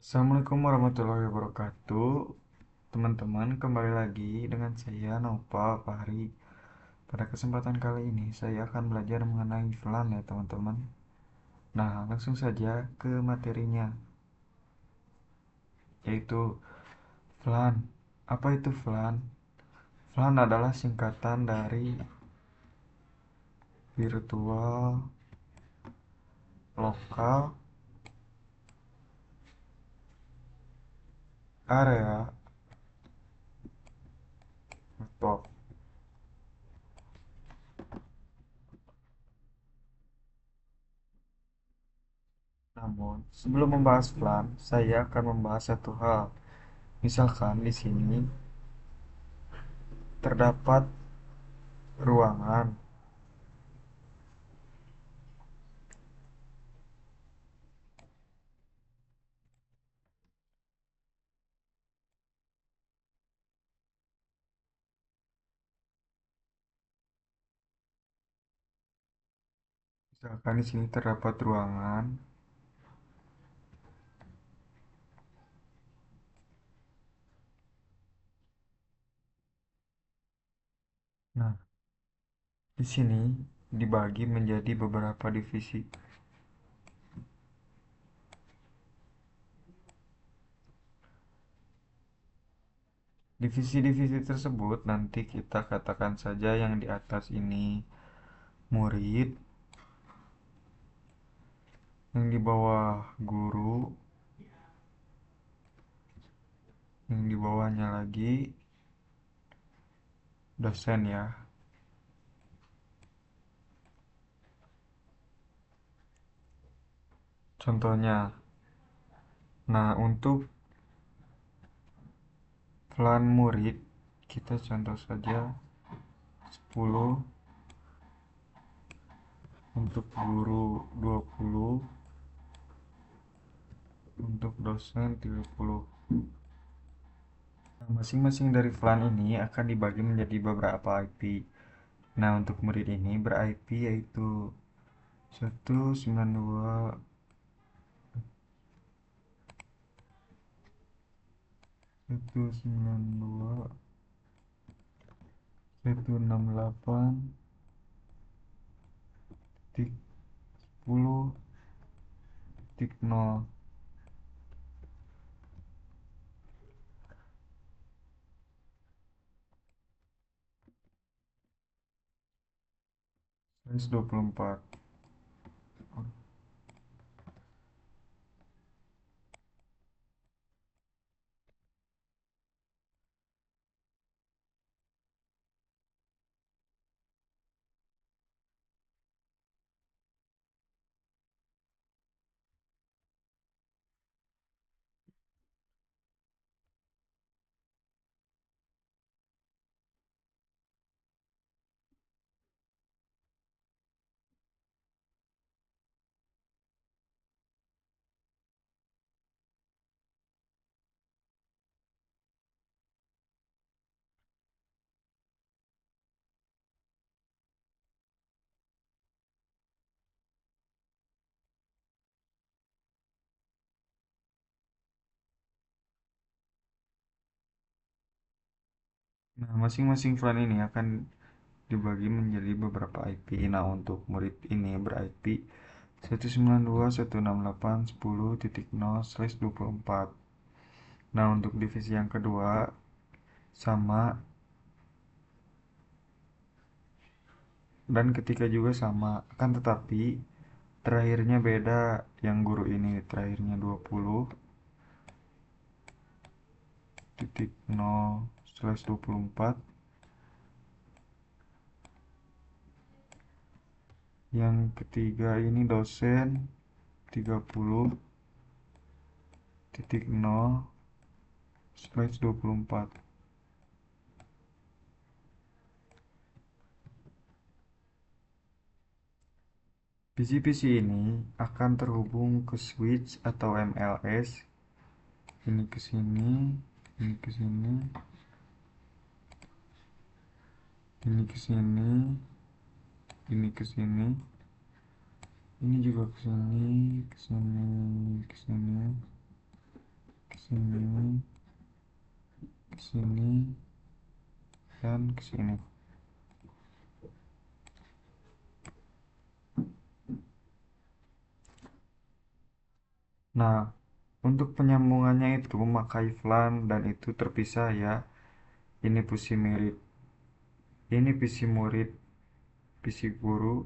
Assalamualaikum warahmatullahi wabarakatuh. Teman-teman, kembali lagi dengan saya Nova Fahri. Pada kesempatan kali ini saya akan belajar mengenai flan ya teman-teman. Nah, langsung saja ke materinya, yaitu flan. Apa itu flan? Flan adalah singkatan dari virtual local area network. Namun, sebelum membahas flan, saya akan membahas satu hal. Misalkan di sini terdapat ruangan. Misalkan di sini terdapat ruangan. Nah, di sini dibagi menjadi beberapa divisi. Divisi-divisi tersebut nanti kita katakan saja yang di atas ini murid, yang di bawah guru, yang di bawahnya lagi dosen ya. Contohnya, nah untuk plan murid kita contoh saja 10, untuk guru 20, untuk dosen 30. Nah, masing-masing dari VLAN ini akan dibagi menjadi beberapa IP. Nah, untuk murid ini ber-IP yaitu 192, 192, 168, titik 10, titik 0, 124. Nah, masing-masing VLAN ini akan dibagi menjadi beberapa IP. Nah, untuk murid ini ber-IP 192.168.10.0/24. Nah, untuk divisi yang kedua sama, dan ketika juga sama, akan tetapi terakhirnya beda. Yang guru ini terakhirnya 20.0/24, yang ketiga ini dosen 30.0/24. PC-PC ini akan terhubung ke switch atau MLS. Ini ke sini, ini ke sini, ini ke sini, ini ke sini, ini juga ke sini, ke sini, ke sini, sini, sini, dan ke sini. Nah, untuk penyambungannya itu memakai flan dan itu terpisah ya. Ini visi murid, ini visi murid, visi guru,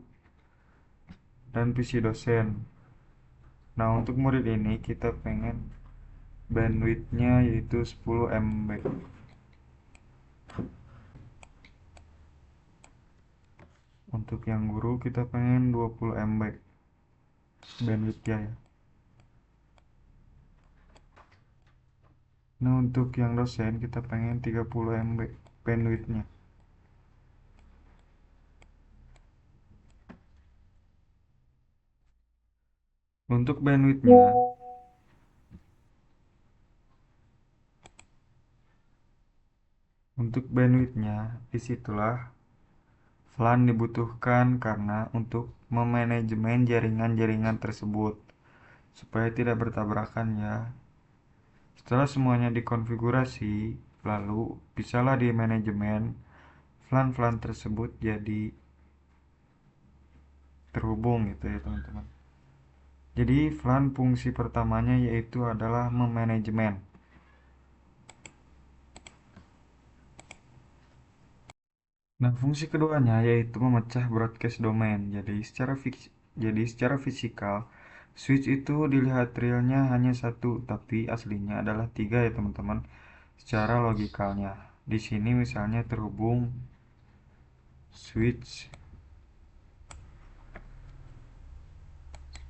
dan visi dosen. Nah, untuk murid ini kita pengen bandwidthnya yaitu 10 MB. Untuk yang guru kita pengen 20 MB bandwidthnya ya. Nah, untuk yang dosen kita pengen 30 MB bandwidthnya. Untuk bandwidthnya, disitulah LAN dibutuhkan karena untuk memanajemen jaringan-jaringan tersebut supaya tidak bertabrakan ya. Setelah semuanya dikonfigurasi, lalu bisalah di manajemen LAN tersebut jadi terhubung gitu ya teman-teman. Jadi LAN fungsi pertamanya yaitu adalah memanajemen. Nah, fungsi keduanya yaitu memecah broadcast domain. Jadi secara fisikal, switch itu dilihat realnya hanya satu, tapi aslinya adalah tiga ya teman-teman. Secara logikalnya, di sini misalnya terhubung switch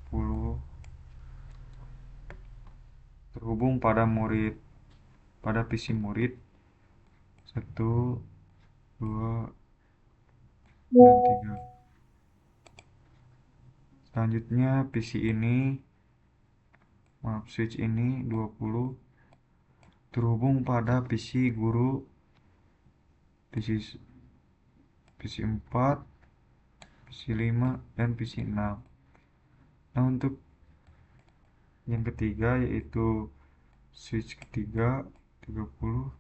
10 terhubung pada PC murid 1, 2, dan 3. Selanjutnya switch ini 20 terhubung pada PC guru PC 4, PC 5, dan PC 6. Nah, untuk yang ketiga yaitu switch ketiga 30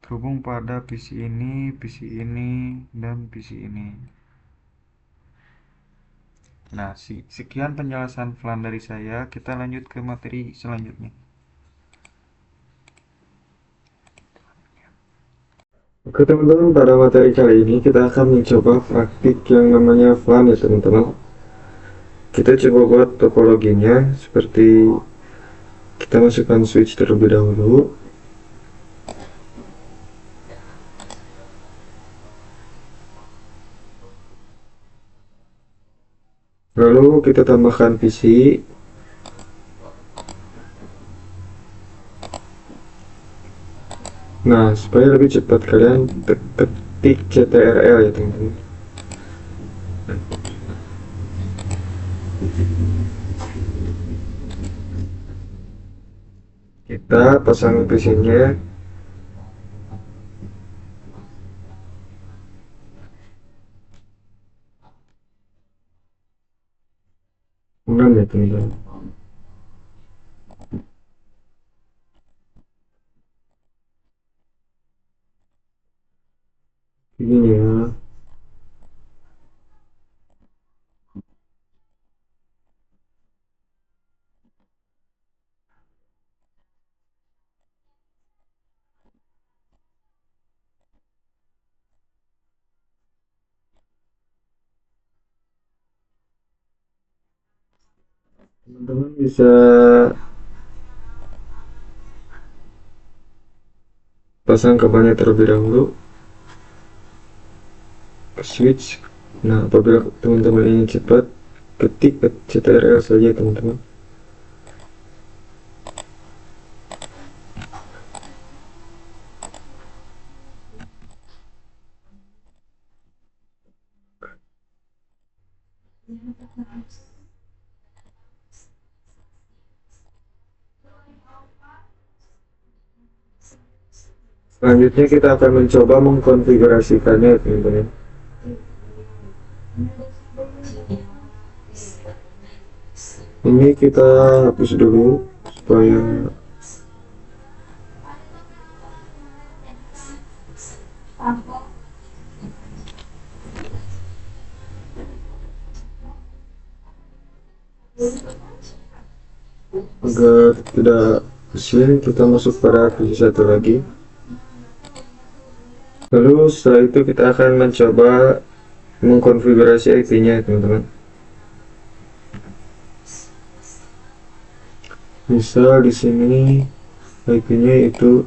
terhubung pada PC ini, dan PC ini. Nah, sekian penjelasan plan dari saya. Kita lanjut ke materi selanjutnya. Oke teman-teman, pada materi kali ini kita akan mencoba praktik yang namanya plan ya teman-teman. Kita coba buat topologinya seperti kita masukkan switch terlebih dahulu. Lalu kita tambahkan PC. Nah, supaya lebih cepat kalian ketik CTRL ya teman-teman. Kita pasang PC-nya. Enam ya teman-teman. Begini ya. Teman-teman bisa pasang kabelnya terlebih dahulu, switch. Nah, apabila teman-teman ingin cepat, ketik CTRL saja teman-teman. Selanjutnya kita akan mencoba mengkonfigurasikannya teman-teman. Ini kita hapus dulu supaya Agar tidak pusing, kita masuk pada aplikasi satu lagi. Lalu setelah itu kita akan mencoba mengkonfigurasi IP-nya, teman-teman. Misal di sini IP-nya itu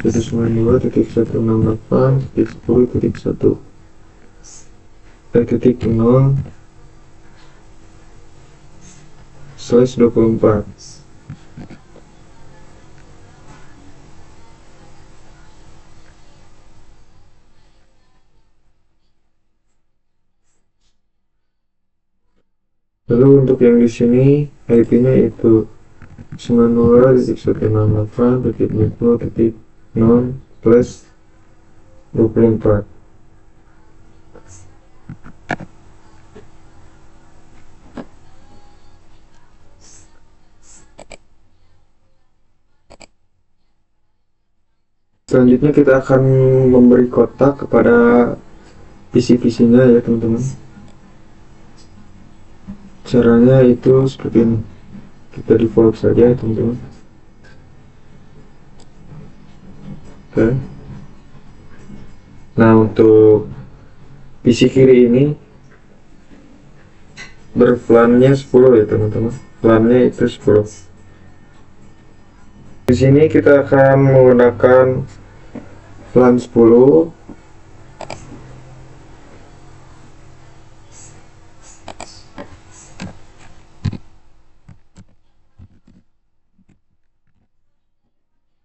192.10.0/24. Lalu untuk yang di sini IP-nya itu 92.168.0/24. Selanjutnya kita akan memberi kotak kepada PC-PC-nya ya, teman-teman. Caranya itu seperti ini. Kita default saja ya, teman-teman. Oke. Nah, untuk PC kiri ini berplannya 10 ya, teman-teman. Plannya itu 10. Di sini kita akan menggunakan plan 10.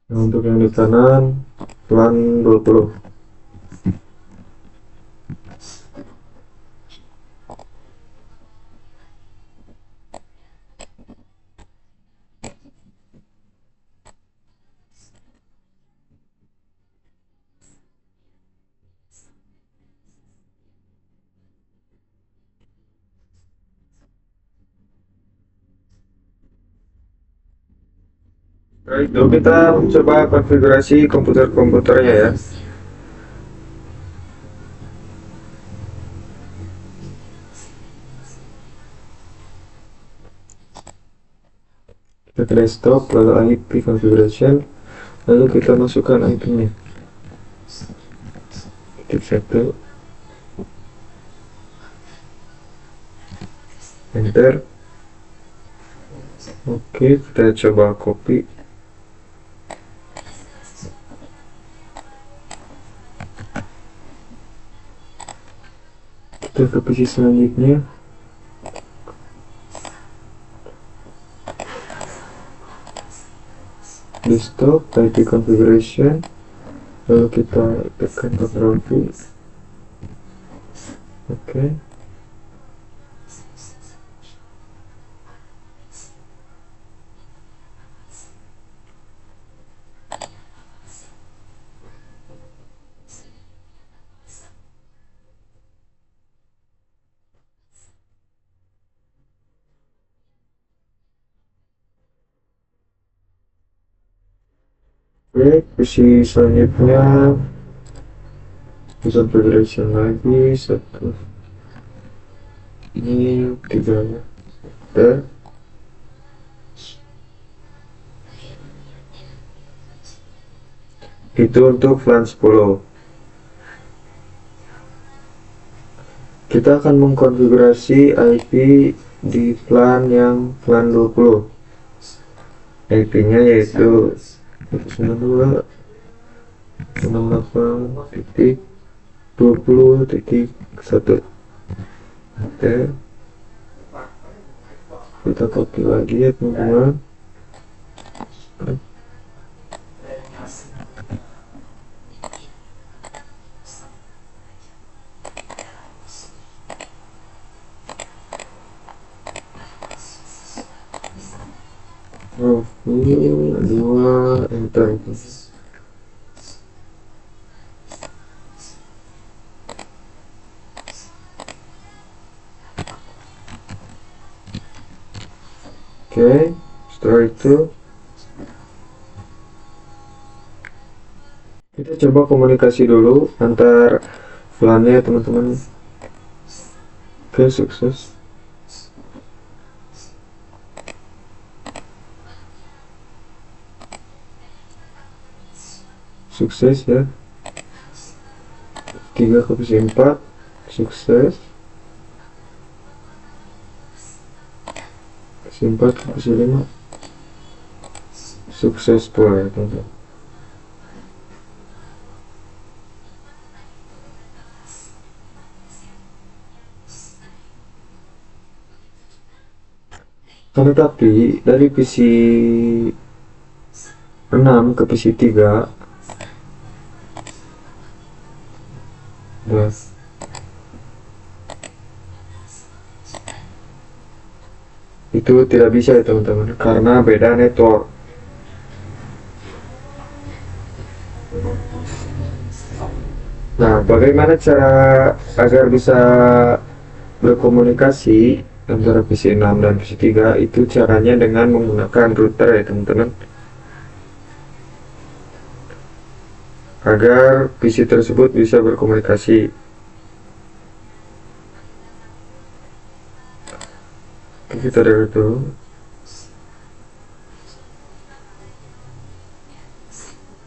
Nah, untuk yang di kanan plan 20. Nah, itu kita mencoba konfigurasi komputernya ya. Kita ke desktop, lalu IP configuration, lalu kita masukkan IP-nya. Ketik 1, enter. Oke, kita coba copy. Kita ke PC selanjutnya. Desktop, IP configuration, lalu kita tekan Ctrl V. Oke. Oke, PC selanjutnya configuration lagi satu. Ini 3 ya. Itu untuk plan 10. Kita akan mengkonfigurasi IP di plan yang plan 20. IP-nya yaitu 192.68.20.1. Oke, kita copy lagi ya, teman-teman. Ini 2 enter. Oke, setelah itu kita coba komunikasi dulu antar plannya, teman-teman. Oke, sukses. sukses ya. 3 ke posisi 4 sukses. Posisi 4 ke posisi 5 sukses pula ya teman-teman. Tetapi dari posisi 6 ke posisi 3 itu tidak bisa ya teman-teman, karena beda network. Nah, bagaimana cara agar bisa berkomunikasi antara PC 6 dan PC 3? Itu caranya dengan menggunakan router ya teman-teman, agar PC tersebut bisa berkomunikasi. Kita dari itu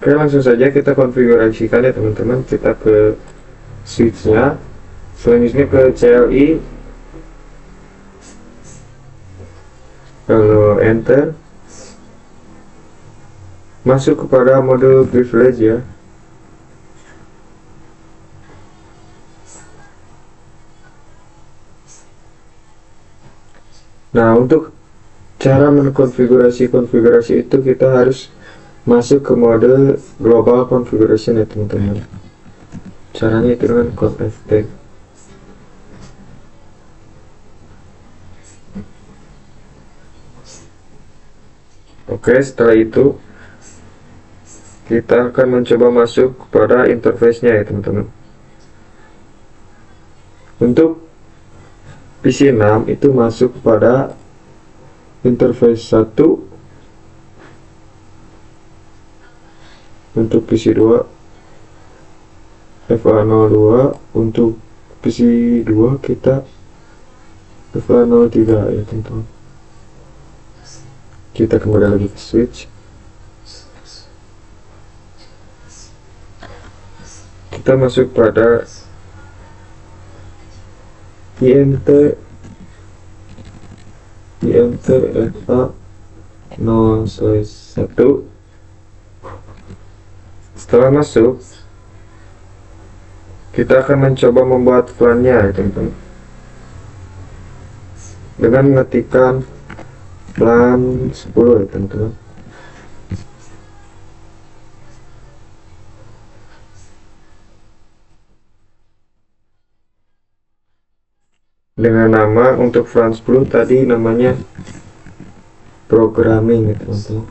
oke, langsung saja kita konfigurasikan ya teman-teman. Kita ke switchnya, selanjutnya ke CLI, lalu enter, masuk kepada mode privilege ya. Nah, untuk cara konfigurasi itu kita harus masuk ke mode global configuration ya teman-teman. Caranya itu dengan Ctrl+F. Oke, setelah itu kita akan mencoba masuk pada interface-nya ya teman-teman. Untuk PC 6 itu masuk pada interface 1, untuk PC 2 FA02, untuk PC 2 kita FA03 ya teman-teman. Kita kembali lagi ke switch, kita masuk pada INT FA01. Setelah masuk, kita akan mencoba membuat VLAN-nya ya teman-teman, dengan mengetikkan VLAN 10 ya teman-teman. Dengan nama untuk VLAN 10 tadi namanya programming ya teman-teman.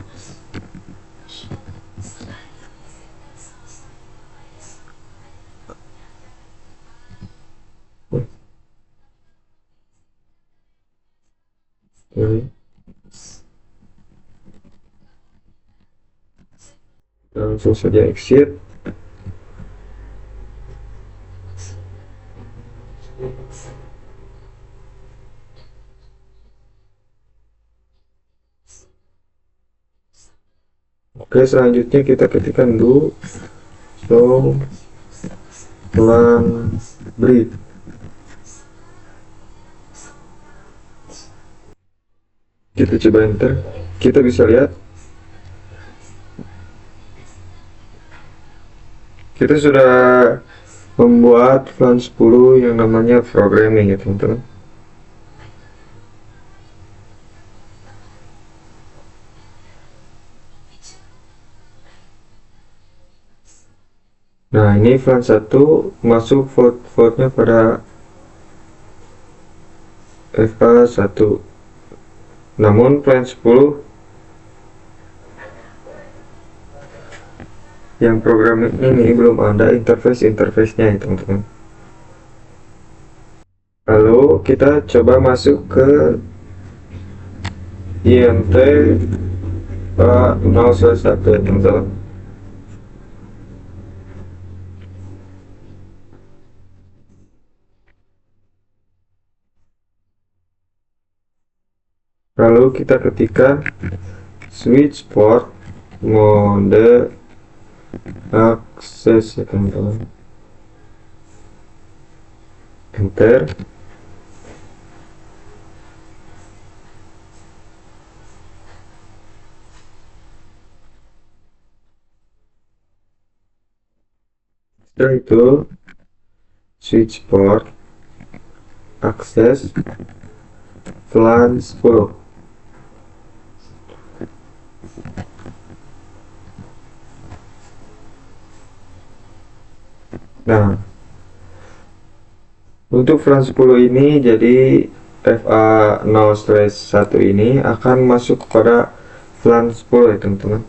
Langsung saja exit. Oke, selanjutnya kita ketikkan dulu show LAN bridge. Kita coba enter, kita bisa lihat kita sudah membuat VLAN 10 yang namanya programming ya teman-teman. Nah, ini VLAN 1 masuk port-portnya pada FA1. Namun VLAN 10 yang programming ini belum ada interface-nya ya teman-teman. Lalu kita coba masuk ke INT FA01 ya teman-teman. Lalu kita ketikkan switch port mode akses ya teman-teman, enter. Setelah itu switch port akses VLAN 10. Nah, untuk VLAN 10 ini jadi FA0/1 ini akan masuk kepada VLAN 10 ya teman-teman.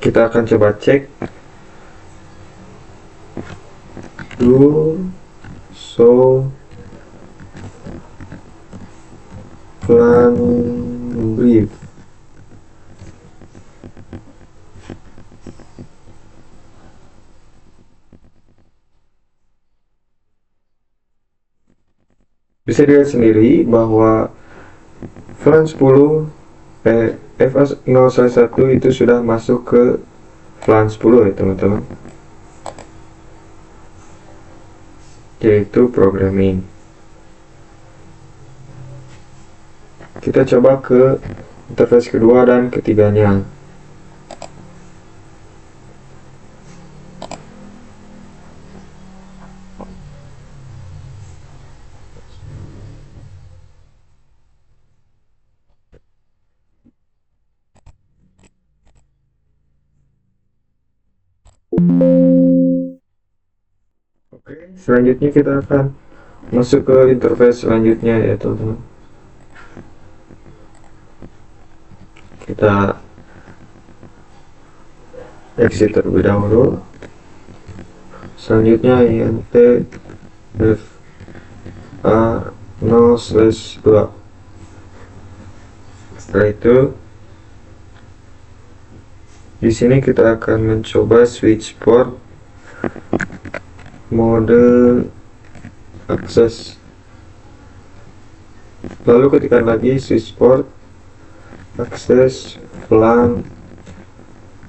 Kita akan coba cek dulu show VLAN brief. Bisa dilihat sendiri bahwa VLAN 10 FA0/1 itu sudah masuk ke VLAN 10 ya teman-teman, yaitu programming. Kita coba ke interface kedua dan ketiganya. Oke, selanjutnya kita akan masuk ke interface selanjutnya ya teman-teman. Kita exit terlebih dahulu. Selanjutnya int fa0/2. Setelah itu di sini kita akan mencoba switch port mode akses, lalu ketikkan lagi switch port akses VLAN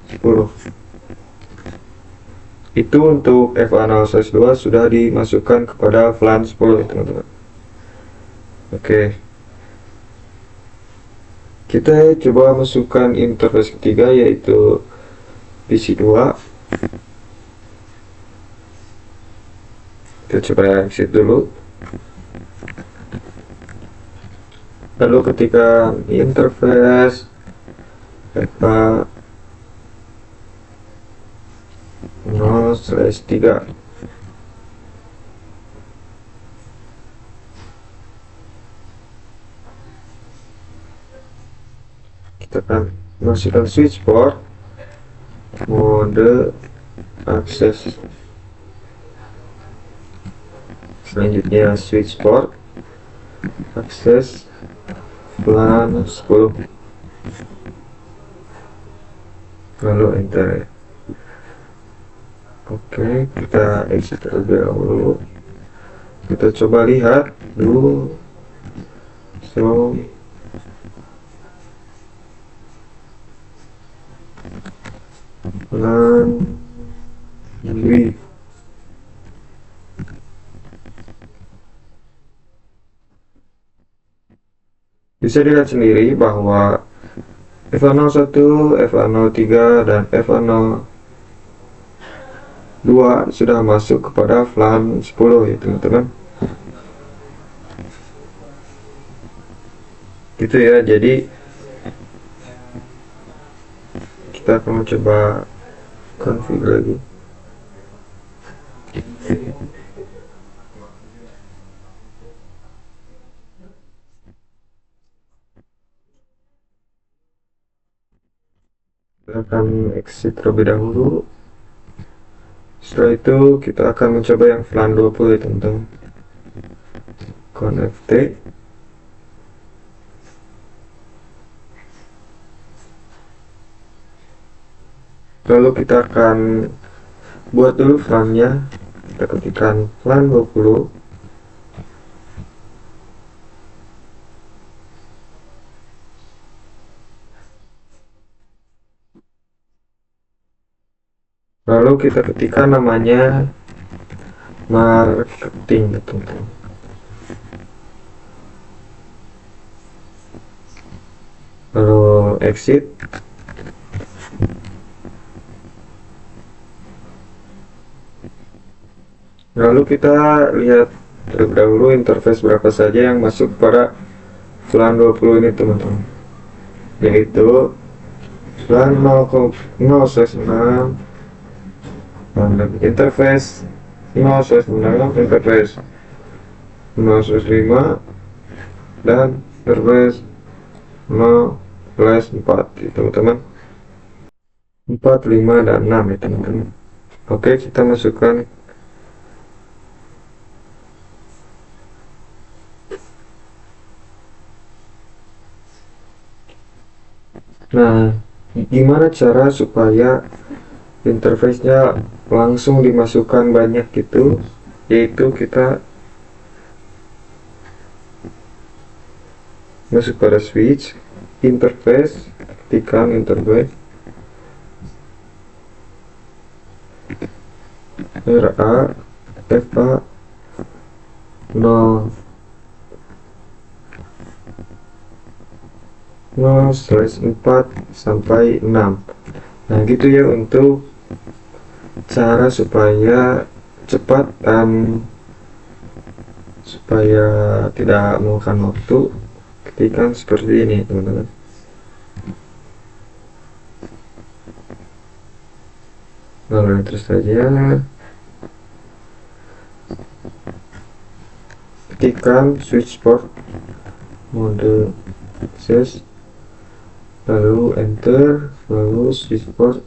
10. Itu untuk FA0/2 sudah dimasukkan kepada VLAN 10 ya teman-teman. Oke, kita coba masukkan interface ketiga yaitu PC2. Kita coba exit dulu, lalu ketika interface FA 0/3, kita akan masukkan switch port mode akses, selanjutnya switch port akses VLAN 10, lalu enter. Oke, kita exit terlebih dahulu. Kita coba lihat dulu VLAN brief. Bisa dilihat sendiri bahwa FA01, FA03, dan FA02 sudah masuk kepada VLAN 10 ya teman-teman. Gitu ya, jadi kita akan mencoba configure lagi. Kita akan exit terlebih dahulu. Setelah itu kita akan mencoba yang VLAN 20 ya teman-teman. Connect. Lalu kita akan buat dulu VLAN-nya. Kita ketikkan VLAN 20. lalu kita ketikkan namanya marketing, teman-teman. Lalu exit. Lalu kita lihat terlebih dahulu interface berapa saja yang masuk pada FLAN 20 ini, teman-teman, yaitu FLAN 0/6 interface 0/6, interface 0/5, dan interface 0/4, teman-teman. 4, 5, dan 6 ya, teman-teman. Oke, kita masukkan. Nah, gimana cara supaya interface-nya langsung dimasukkan banyak gitu, yaitu kita masuk pada switch, interface, ketikkan interface RA FA 0 0/4 sampai 6. Nah gitu ya untuk cara supaya cepat dan supaya tidak memakan waktu, ketikkan seperti ini, teman-teman. Lalu terus saja ketikkan switch port mode access, lalu enter, lalu switch port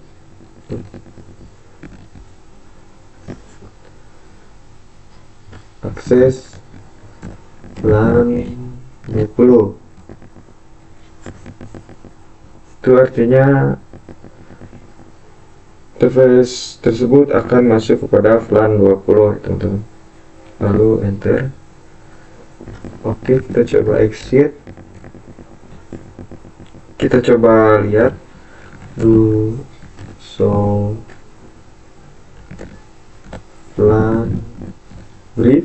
akses LAN 20. Itu artinya interface tersebut akan masuk kepada FLAN 20, teman-teman. Lalu enter. Oke, kita coba exit. Kita coba lihat do show LAN brief.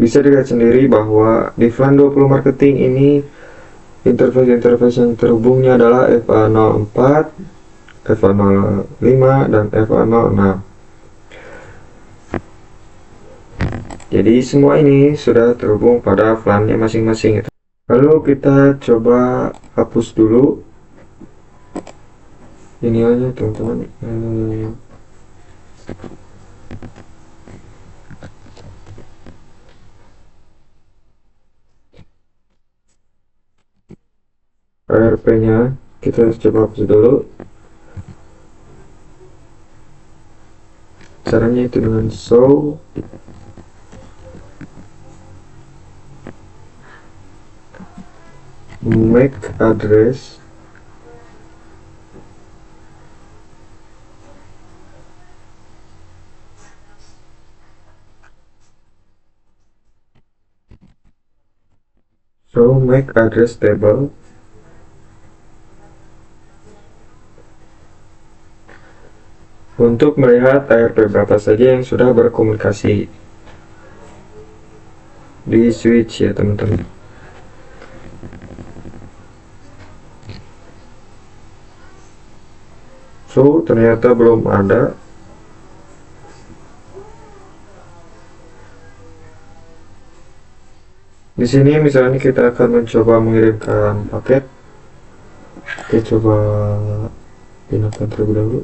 Bisa dilihat sendiri bahwa di FLAN 20 marketing ini interface yang terhubungnya adalah FA04, FA05, dan FA06. Jadi semua ini sudah terhubung pada FLAN-nya masing-masing. Lalu kita coba hapus dulu ini aja, teman-teman. ARP-nya kita coba hapus dulu. Caranya itu dengan show MAC address table untuk melihat ARP berapa saja yang sudah berkomunikasi di switch ya, teman-teman. So ternyata belum ada. Di sini misalnya kita akan mencoba mengirimkan paket. Kita coba gunakan terlebih dahulu.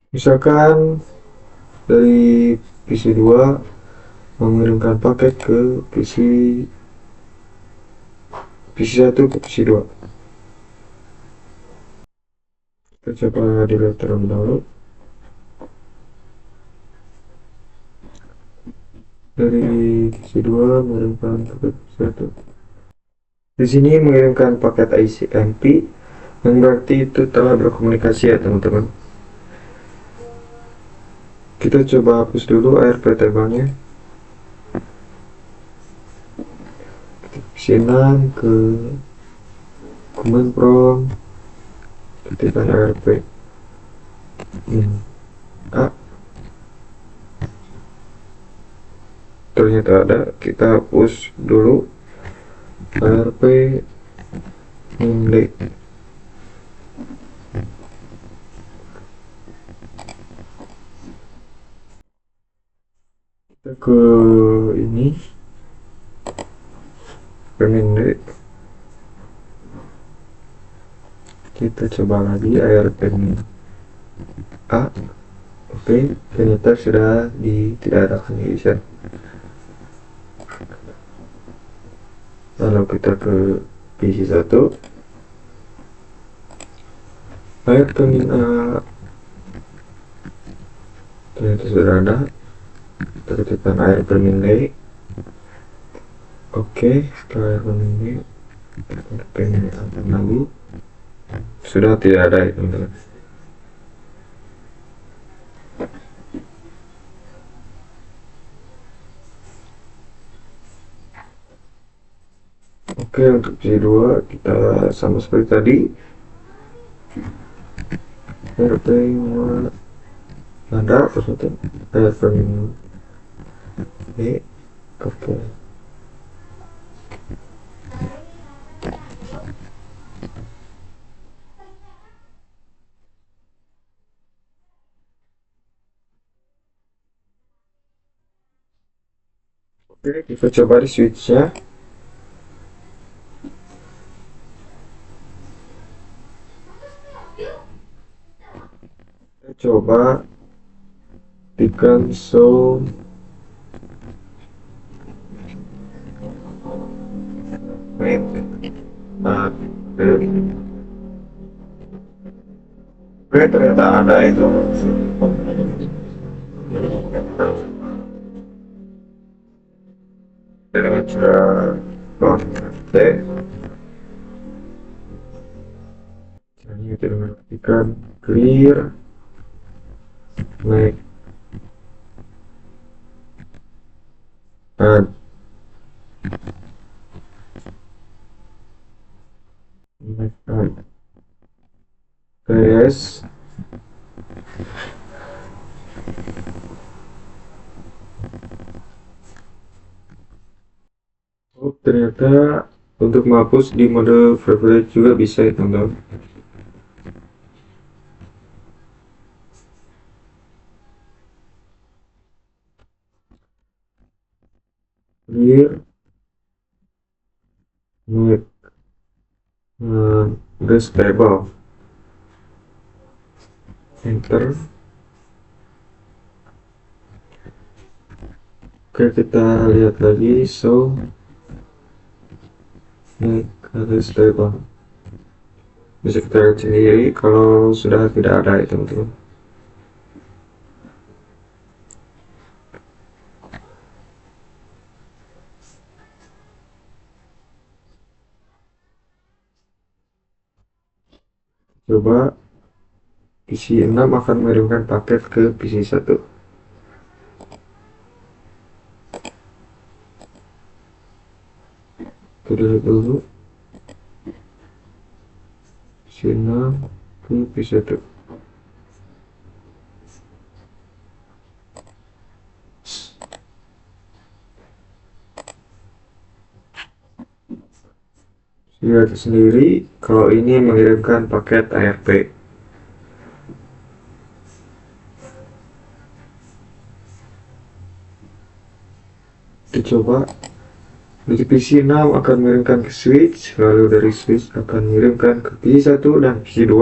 Misalkan dari PC 2 mengirimkan paket ke PC 1 ke PC 2. Kita coba dilihat terlebih dahulu. dari PC2 mengirimkan paket PC1. Di sini mengirimkan paket ICMP, yang berarti itu telah berkomunikasi ya teman-teman. Kita coba hapus dulu ARP terbangnya. Sinan ke command prompt, ketikkan ARP A, ternyata ada. Kita hapus dulu ARP D. Kita ke ini Perminde, kita coba lagi ARP A. Oke, ternyata sudah tidak ada condition. Lalu kita ke PC1, ARP A ternyata sudah ada. Kita ketikkan ARP D. Oke, setelah ini pengen lagi sudah tidak ada itu. Oke, untuk C2 kita sama seperti tadi, RP ada maksudnya RP B. Oke, kita coba di switchnya. Kita coba tekan show wait. Nah, ternyata ada itu. Dengan cara connect, caranya dengan ketikkan clear make add yes. Oh, ternyata untuk menghapus di mode favorite juga bisa ya teman-teman. Clear make the stable, enter. Oke, kita lihat lagi so make the stable. Bisa kita lihat sendiri kalau sudah tidak ada itu teman-teman. Coba PC6 akan mengirimkan paket ke PC1. Kita lihat dulu PC6 ke PC1. Lihat sendiri kalau ini mengirimkan paket ARP. Kita coba dari PC6 akan mengirimkan ke switch, lalu dari switch akan mengirimkan ke PC1 dan PC2,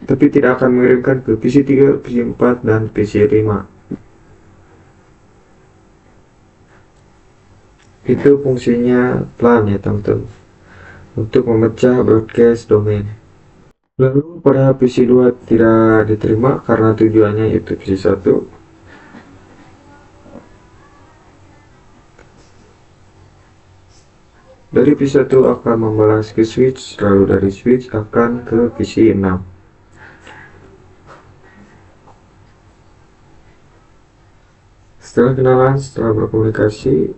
tapi tidak akan mengirimkan ke PC3, PC4 dan PC5. Itu fungsinya plan ya teman-teman, untuk memecah broadcast domain. Lalu pada PC2 tidak diterima karena tujuannya yaitu PC1. Dari PC1 akan membalas ke switch, lalu dari switch akan ke PC6. Setelah kenalan, setelah berkomunikasi,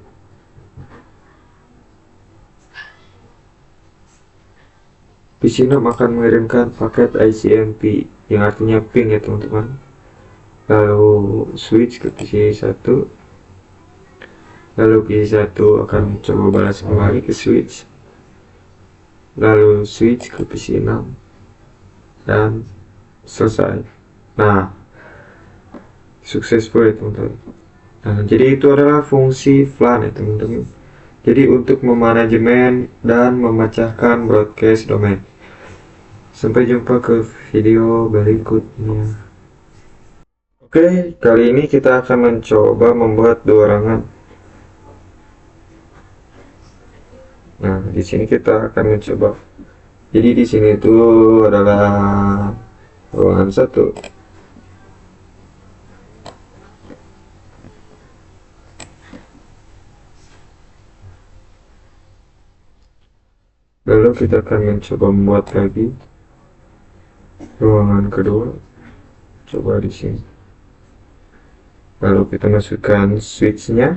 PC6 akan mengirimkan paket ICMP yang artinya ping ya teman-teman. Lalu switch ke PC1, lalu PC1 akan coba balas kembali ke switch, lalu switch ke PC6 dan selesai. Nah, successful ya teman-teman. Nah, jadi itu adalah fungsi VLAN ya teman-teman. Jadi untuk memanajemen dan memecahkan broadcast domain. Sampai jumpa ke video berikutnya. Oke, kali ini kita akan mencoba membuat dua ruangan. Nah, di sini kita akan mencoba. Jadi di sini itu adalah ruangan satu. Lalu kita akan mencoba membuat lagi ruangan kedua. Coba di sini. Lalu kita masukkan switchnya.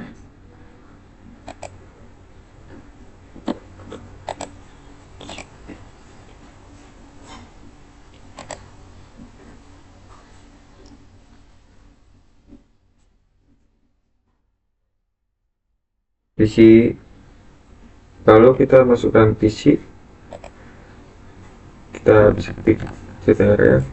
PC. Lalu kita masukkan PC. Kita bisa klik CTRL.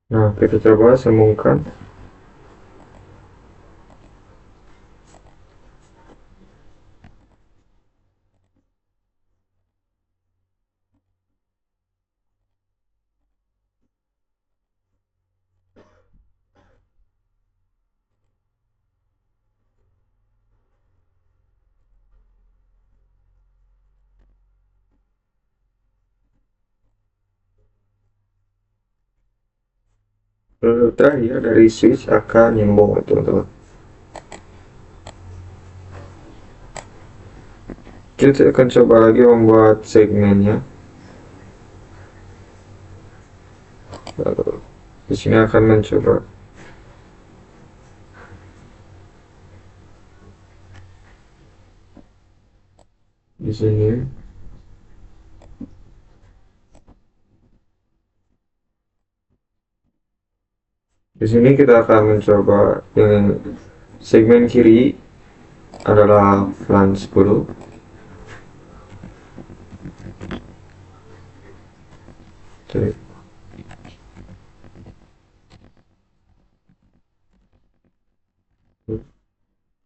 Nah, kita coba sambungkan. Lalu terakhir dari switch akan nyambung teman-teman. Kita akan coba lagi membuat segmennya. Lalu di sini akan mencoba di sini. Di sini kita akan mencoba yang segmen kiri adalah LAN 10. Jadi,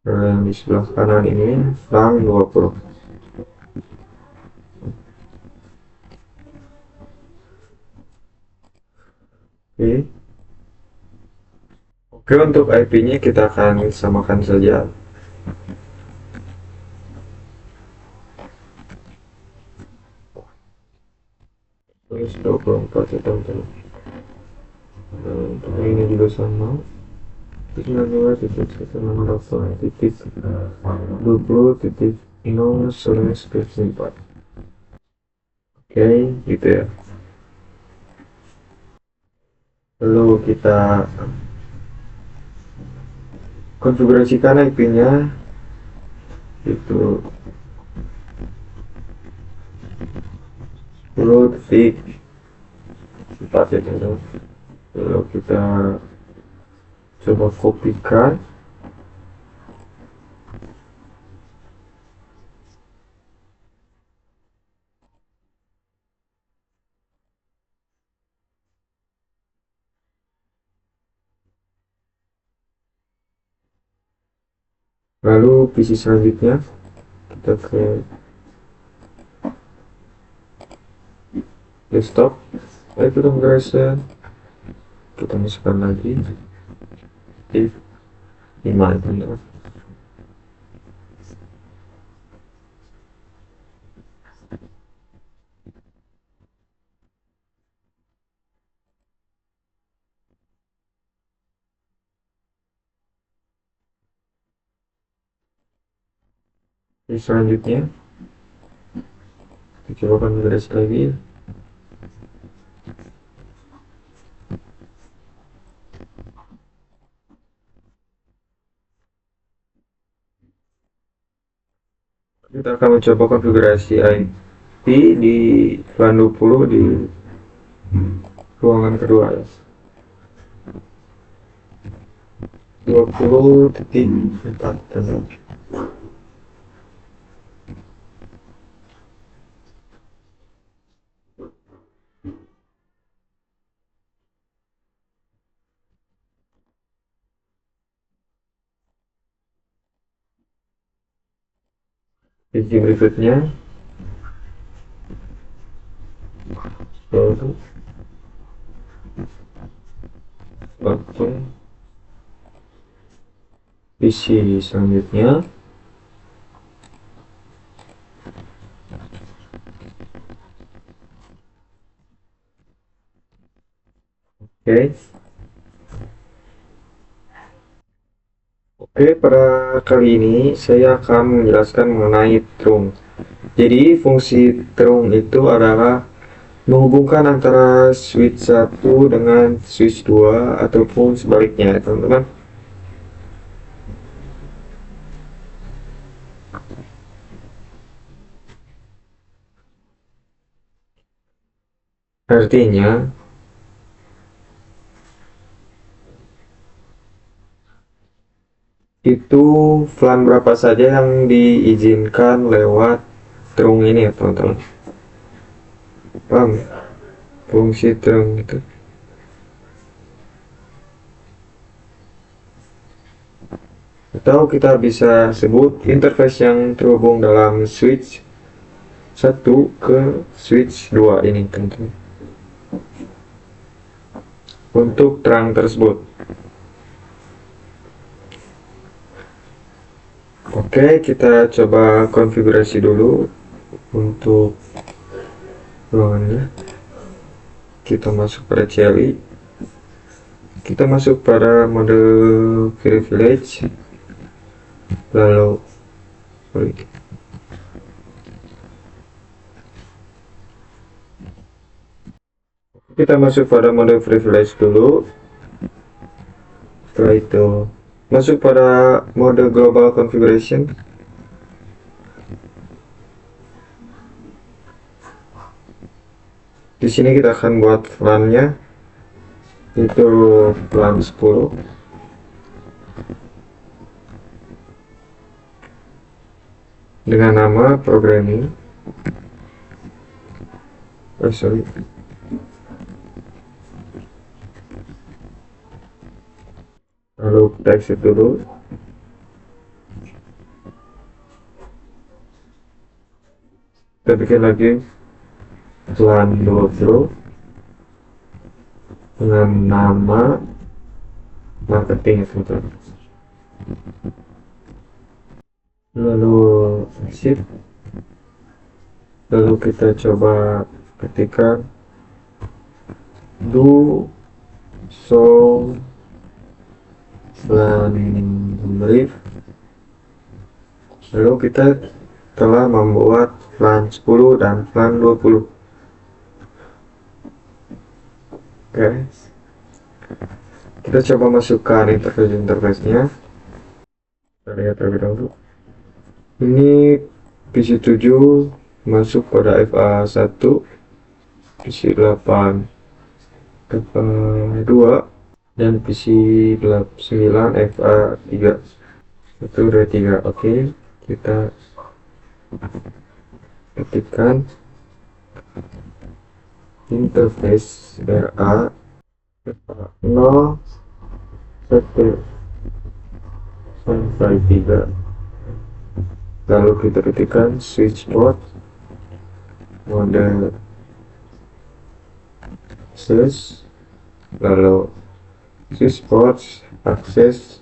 yang di sebelah kanan ini LAN 20. Oke. Oke, untuk IP-nya kita akan samakan saja. Terus 24 ya teman-teman. Untuk ini juga sama. 92.168.20.0/4. Oke, gitu ya. Lalu kita konfigurasikan IP-nya itu 10.4 ya teman-teman. Lalu kita coba kopikan. Lalu PC selanjutnya kita ke desktop, itu configuration, kita masukkan lagi di 5 itu. Jadi selanjutnya kita coba konfigurasi lagi. Kita akan mencoba konfigurasi IP di LAN 20 di ruangan kedua ya. 20.4 dan izin berikutnya lalu oke, PC selanjutnya oke. Oke, pada kali ini saya akan menjelaskan mengenai trunk. Jadi fungsi trunk itu adalah menghubungkan antara switch 1 dengan switch 2 ataupun sebaliknya ya teman-teman. Artinya itu VLAN berapa saja yang diizinkan lewat trunk ini ya teman-teman. Paham ya? Fungsi trunk itu atau kita bisa sebut interface yang terhubung dalam switch 1 ke switch 2 ini teman-teman. Untuk terang tersebut, oke, kita coba konfigurasi dulu untuk ruangannya. Kita masuk pada CLI, kita masuk pada mode privilege, lalu kita masuk pada mode privilege dulu. Setelah itu masuk pada mode global configuration. Di sini kita akan buat LAN-nya itu LAN 10. Dengan nama programming. Sorry. Lalu kita exit dulu. Kita bikin lagi LAN 20 dengan nama marketing itu. Lalu exit. Lalu kita coba ketikkan do show LAN brief. Lalu kita telah membuat LAN 10 dan LAN 20. Oke, kita coba masukkan interface-nya. Kita lihat terlebih dahulu. Ini PC 7 masuk pada FA1, PC 8 FA2, dan PC 9 FA3. 1, 2, 3. Oke, kita ketikkan interface RA 0 1 sampai 3. lalu kita ketikkan switch port mode akses, lalu switch port akses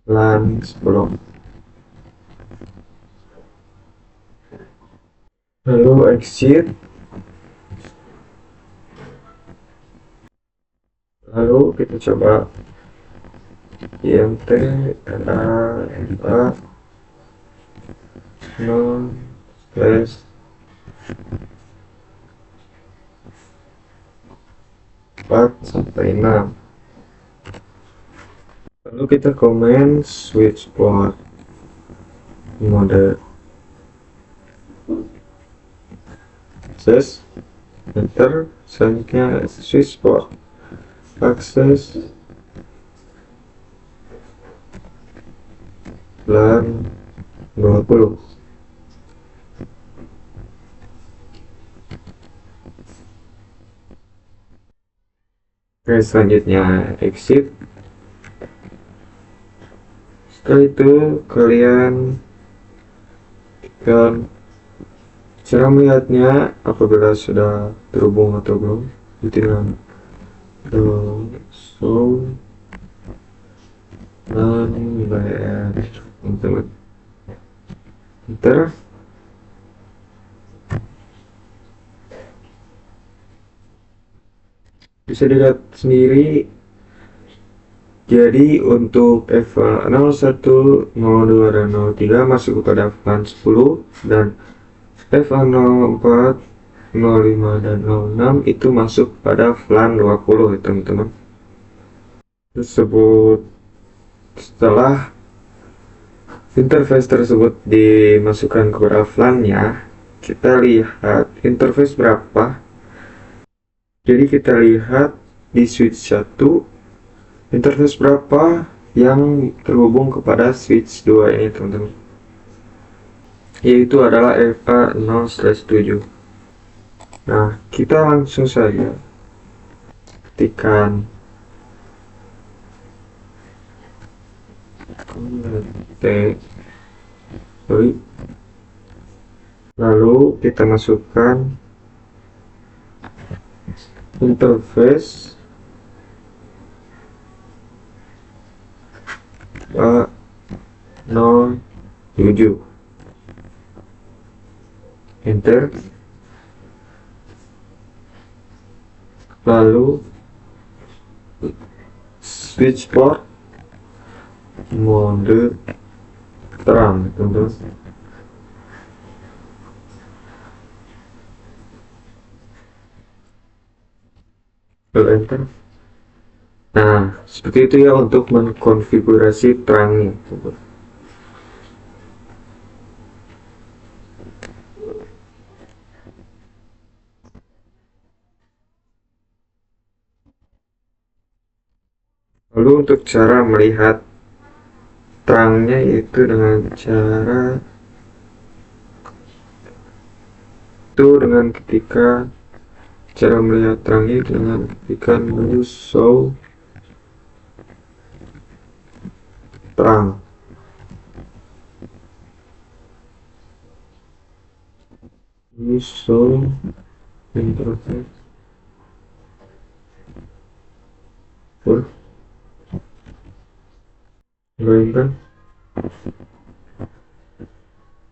LAN 10, lalu exit, lalu kita coba IMT RA 0/4-6, lalu kita komen switch port mode akses, enter. Selanjutnya switch port akses LAN 20. Oke, selanjutnya exit. Setelah itu kalian tekan cara melihatnya apabila sudah terhubung atau belum, dengan show LAN bayar teman-teman, enter. Bisa dilihat sendiri. Jadi untuk EVA 01, 02, dan 03 masuk kepada VLAN 10, dan EVA 04, 05, dan 06 itu masuk pada VLAN 20 ya teman-teman. Setelah interface tersebut dimasukkan kepada VLAN-nya, kita lihat interface berapa. Jadi kita lihat di switch 1 interface berapa yang terhubung kepada switch 2 ini teman-teman, yaitu adalah EVA 0/7. Nah, kita langsung saja ketikkan lalu kita masukkan interface A07, enter. Lalu switch port mode terang teman-teman, enter. Nah, seperti itu ya untuk mengkonfigurasi terangnya. Lalu untuk cara melihat terangnya yaitu dengan ketika cara melihat terangnya dengan ketika menu show terang. Ini show interface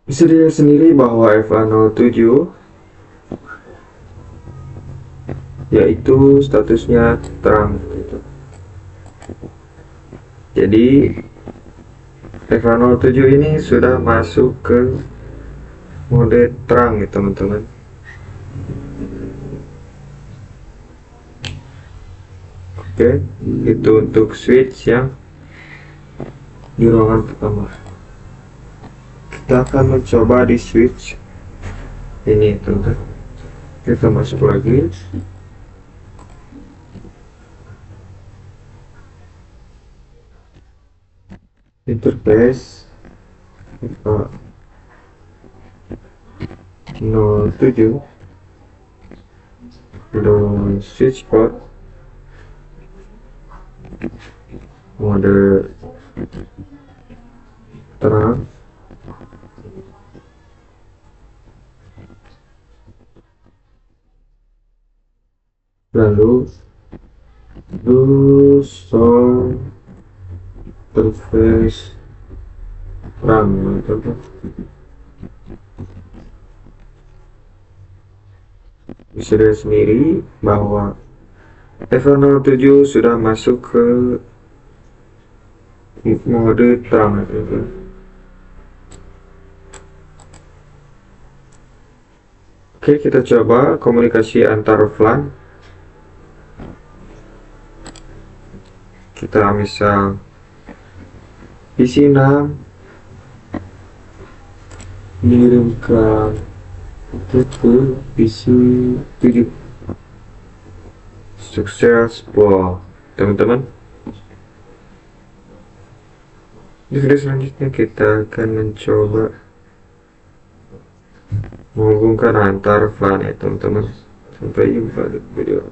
bisa dilihat sendiri bahwa EVA 07 yaitu statusnya terang gitu. Jadi EVA 07 ini sudah masuk ke mode terang ya teman-teman. Oke, itu untuk switch yang di ruangan pertama. Kita akan mencoba di switch ini teman-teman. Kita masuk lagi. Interface 07, lalu switch port mode terang, lalu do show interface terang, bisa dilihat sendiri bahwa F07 sudah masuk ke mode terang. Oke, kita coba komunikasi antar VLAN. Kita misal PC6 mengirimkan ke PC7. Sukses, wow, teman-teman. Di video selanjutnya kita akan mencoba menghubungkan antar VLAN ya teman-teman. Sampai jumpa di video.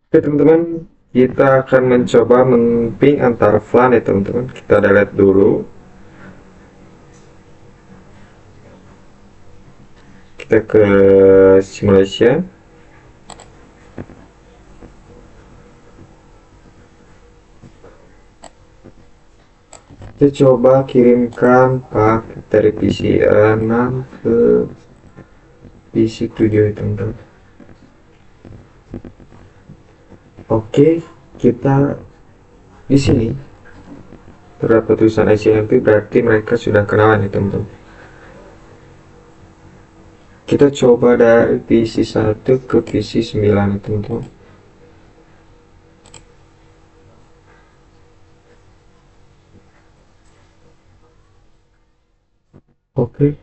Oke teman-teman, kita akan mencoba meng-ping antar VLAN ya teman-teman. Kita delete dulu. Kita ke simulation. Kita coba kirimkan paket dari PC6 ke PC7 teman-teman. Oke, kita di sini terdapat tulisan ICMP, berarti mereka sudah kenalan ya teman-teman. Kita coba dari PC1 ke PC9 ya teman-teman. Oke,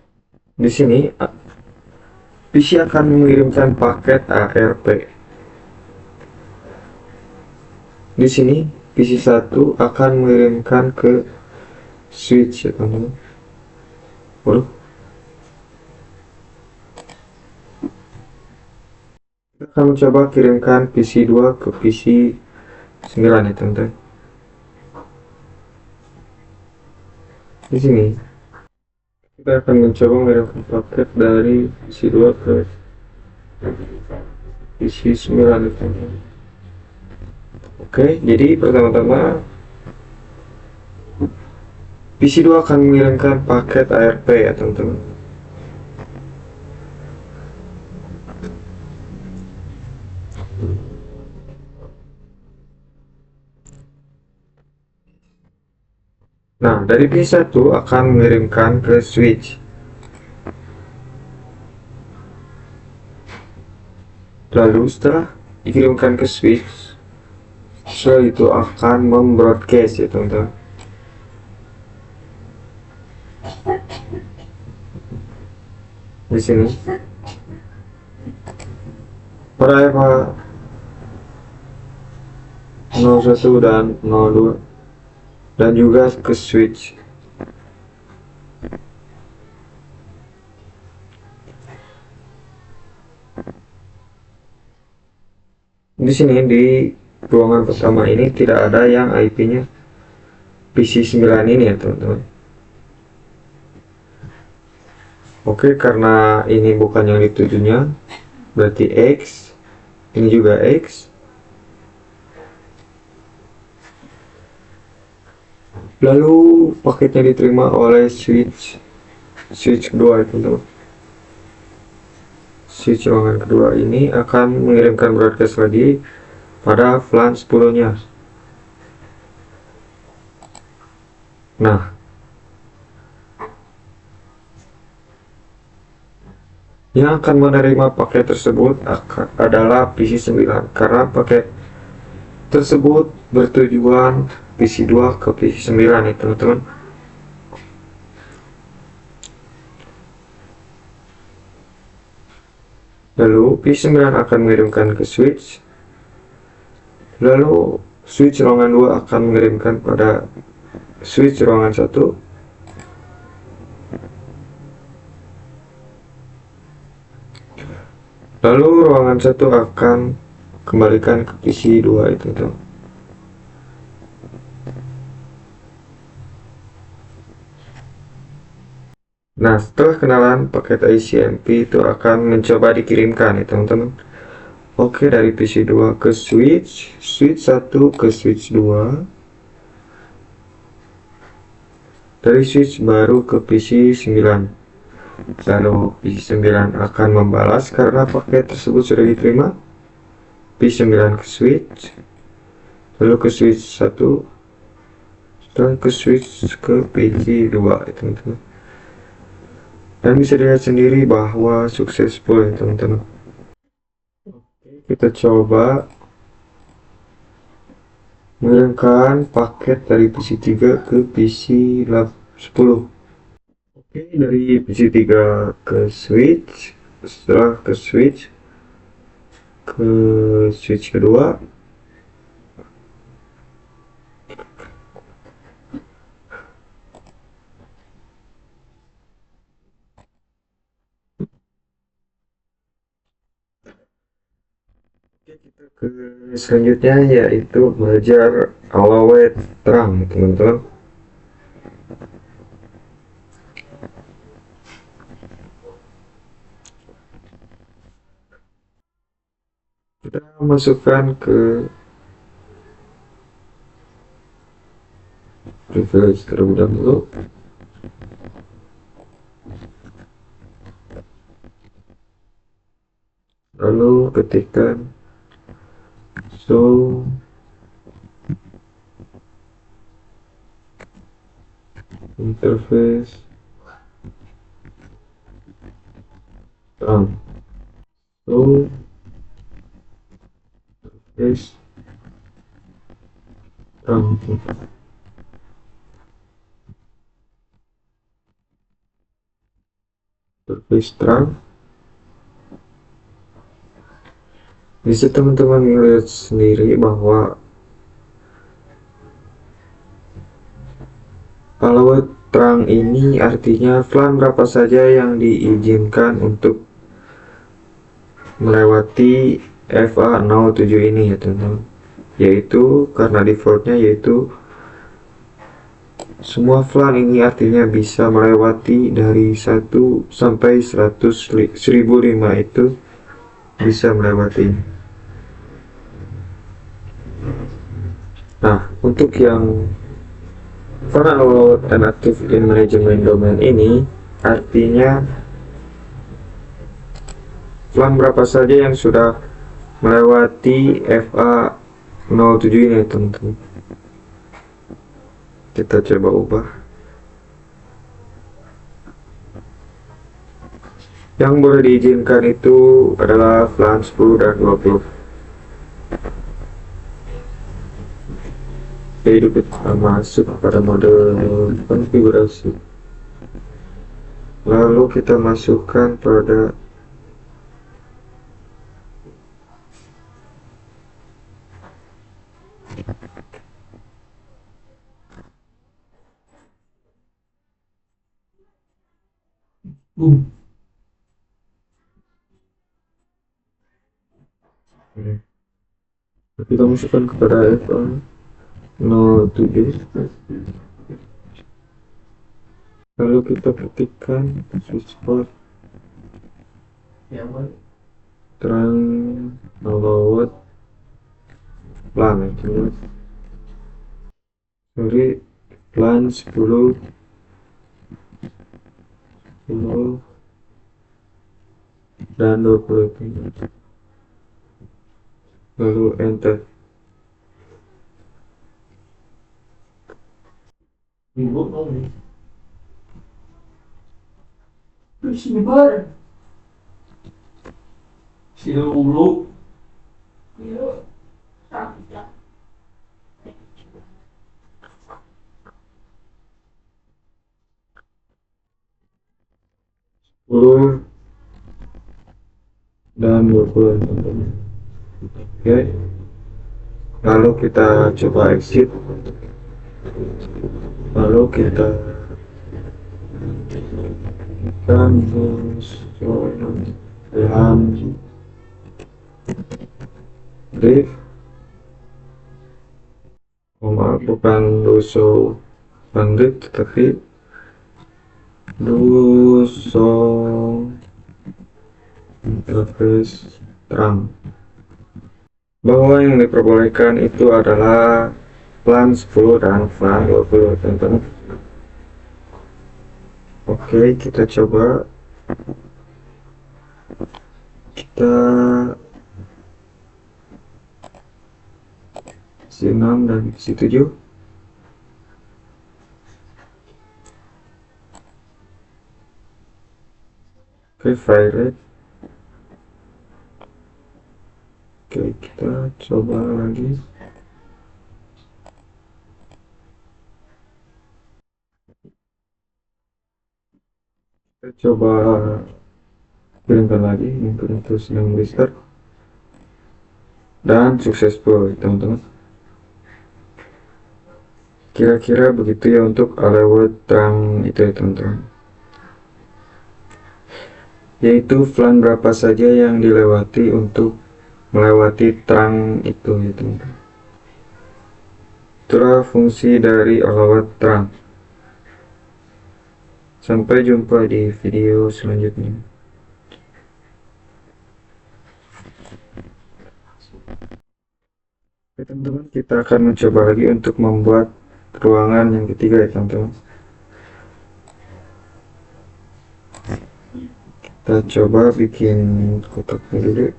di sini PC akan mengirimkan paket ARP. Di sini PC1 akan mengirimkan ke switch ya teman-teman. Waduh. Kita akan mencoba kirimkan PC2 ke PC9 ya teman-teman. Di sini kita akan mencoba mengirimkan paket dari PC2 ke PC9 ya teman-teman. Oke, jadi pertama-tama PC2 akan mengirimkan paket ARP ya teman-teman. Nah, dari PC1 akan mengirimkan ke switch. Lalu setelah dikirimkan ke switch, setelah itu akan membroadcast ya teman-teman. Di sini pada EVA01 dan 02 dan juga ke switch. Di sini di ruangan pertama ini tidak ada yang IP-nya PC9 ini ya teman-teman. Oke, karena ini bukan yang ditujunya, berarti X, ini juga X. Lalu paketnya diterima oleh switch kedua itu teman-teman. Switch ruangan kedua ini akan mengirimkan broadcast lagi pada VLAN 10-nya. Nah, yang akan menerima paket tersebut adalah PC9 karena paket tersebut bertujuan PC2 ke PC9 ya teman-teman. Lalu PC9 akan mengirimkan ke switch. Lalu switch ruangan 2 akan mengirimkan pada switch ruangan 1. Lalu ruangan satu akan kembalikan ke PC 2 itu tuh. Nah, setelah kenalan, paket ICMP itu akan mencoba dikirimkan ya teman-teman. Oke, dari PC 2 ke switch 1 ke switch 2, dari switch baru ke PC 9. Lalu PC 9 akan membalas karena paket tersebut sudah diterima. PC 9 ke switch, lalu ke switch 1, setelah ke switch ke PC 2 ya teman-teman. Dan bisa dilihat sendiri bahwa successful ya teman-teman. Kita coba mengirimkan paket dari PC 3 ke PC 10. Oke, dari PC 3 ke switch, setelah ke switch kedua, kita ke selanjutnya yaitu belajar alawet terang teman-teman. Kita masukkan ke privilege terlebih dahulu. Lalu ketikkan show interface terang, show interface terang, interface terang. Bisa teman-teman melihat sendiri bahwa kalau terang ini artinya VLAN berapa saja yang diizinkan untuk melewati FA07 ini ya teman-teman, yaitu karena defaultnya yaitu semua VLAN ini artinya bisa melewati dari 1 sampai 1005 itu bisa melewati. Nah, untuk yang download dan aktif in management domain ini artinya VLAN berapa saja yang sudah melewati FA07 ini teman-teman. Kita coba ubah. Yang boleh diizinkan itu adalah VLAN 10 dan 20. Jadi kita masuk pada mode konfigurasi, lalu kita masukkan pada kita masukkan kepada FA07, lalu kita ketikkan switch port terang download plan itu dari plan 10 dan 20, lalu enter. Dan 20. Oke, lalu kita coba exit, lalu kita dan drift, bukan Duso Bandit tetapi Duso Interface Terang, bahwa yang diperbolehkan itu adalah plan 10 dan plan 20 teman-teman. Oke, kita coba, kita si 6 dan si 7. Oke, fire rate. Oke, kita coba lagi. Kita coba kirimkan lagi untuk senang blister dan successful teman-teman. Kira-kira begitu ya untuk alert terang itu ya teman-teman, yaitu flan berapa saja yang dilewati untuk melewati terang itu ya teman-teman. Itulah fungsi dari alert terang. Sampai jumpa di video selanjutnya. Oke teman-teman, kita akan mencoba lagi untuk membuat ruangan yang ketiga ya teman-teman. Kita coba bikin kotaknya dulu.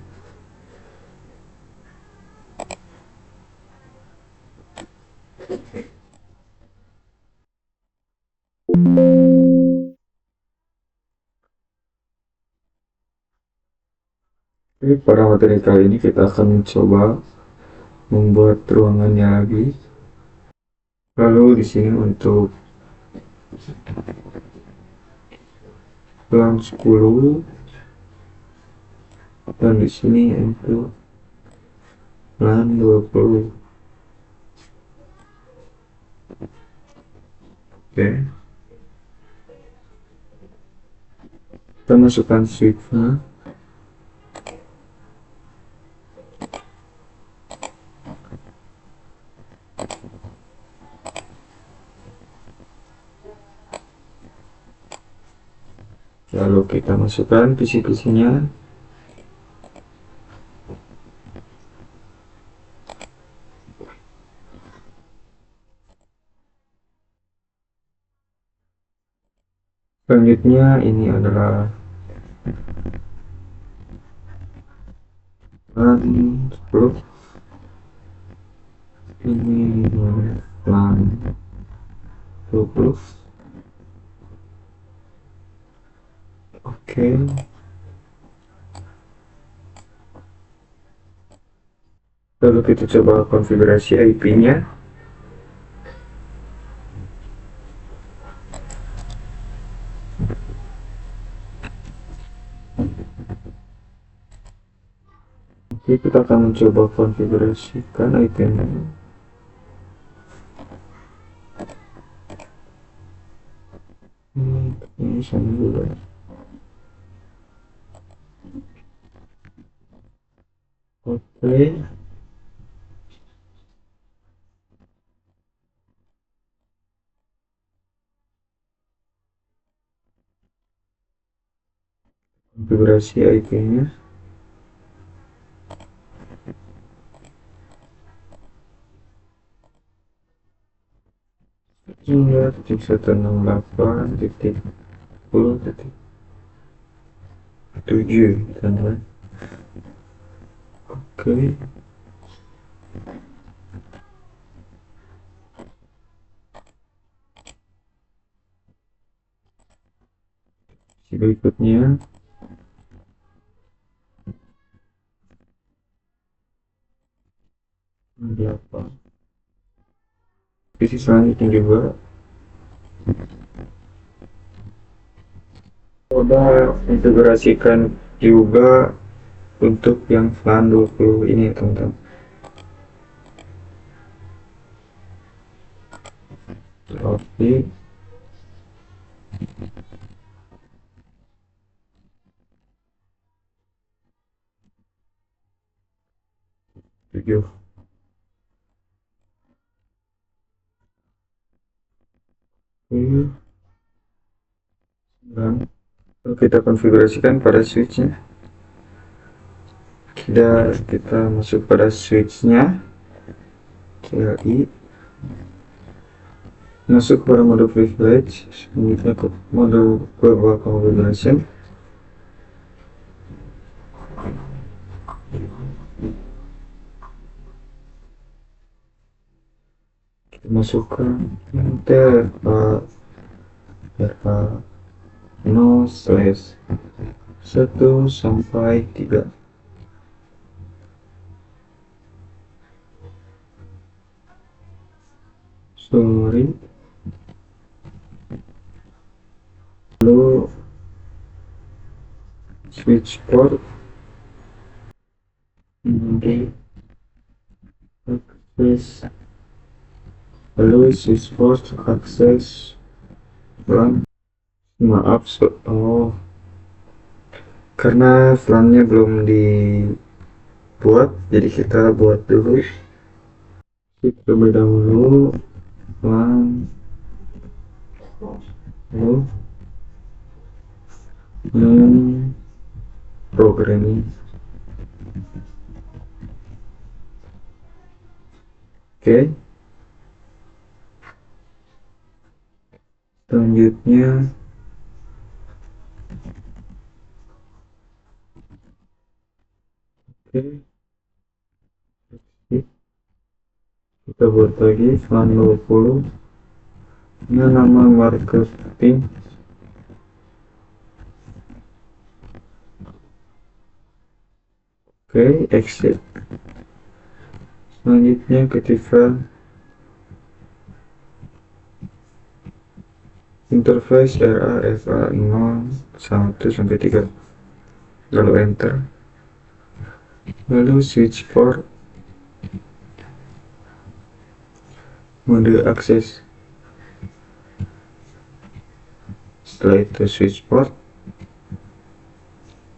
Oke, pada materi kali ini kita akan mencoba membuat ruangannya lagi. Lalu di sini untuk plan 10 dan di sini untuk plan 20. Oke, kita masukkan switch-nya. Lalu kita masukkan PC-PC-nya. Selanjutnya ini adalah plan 10, ini plan 20. Oke, lalu kita coba konfigurasi IP-nya. Oke, kita akan mencoba konfigurasikan IP-nya. Ini sama dulu. Oke, konfigurasi IP-nya. Hingga titik 168 titik 10 titik 7 teman-teman. Oke, berikutnya ada apa? Visi selanjutnya juga coba integrasikan juga untuk yang plan 20 ini ya teman-teman. Oke, 7. Oke, dan kita konfigurasikan pada switchnya. Kita masuk pada switchnya, CLI, masuk pada mode privilege, selanjutnya ke mode global configuration. Kita masukkan enter RA 0/1 sampai 3. Sorry, lalu switch port akses, lalu switch port akses LAN. Maaf, karena LAN-nya belum dibuat, jadi kita buat dulu. Terlebih dahulu LAN, lalu programming. Oke, selanjutnya kita buat lagi LAN 20 dengan nama marketing. Oke, exit. Selanjutnya ketika interface RA 0/1 sampai 3, lalu enter, lalu switch port mode akses. Setelah itu switch port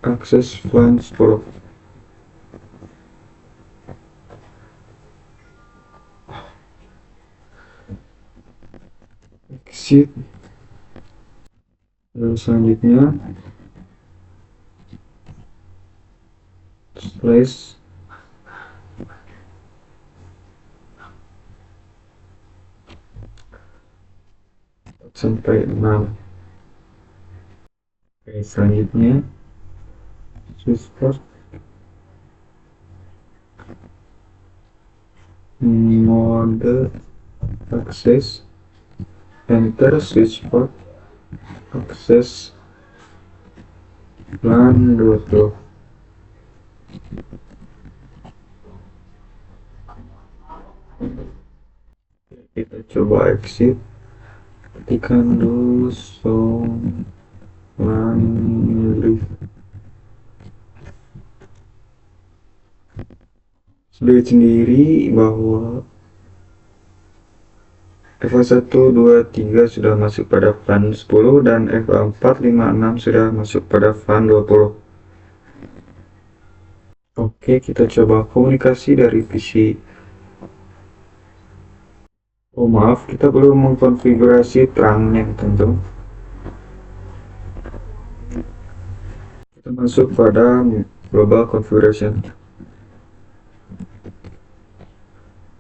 akses LAN 10. Exit. Lalu selanjutnya slash sampai 6. Oke, selanjutnya switch port mode akses, enter, switch port akses LAN 20. Kita coba exit, ketikkan dulu LAN list. Sudah sendiri bahwa FA1, 2, 3 sudah masuk pada FAN 10 dan FA4, 5, 6 sudah masuk pada FAN 20. Oke, kita coba komunikasi dari PC. Oh maaf, kita belum mengkonfigurasi terangnya tentu. Kita masuk pada global configuration.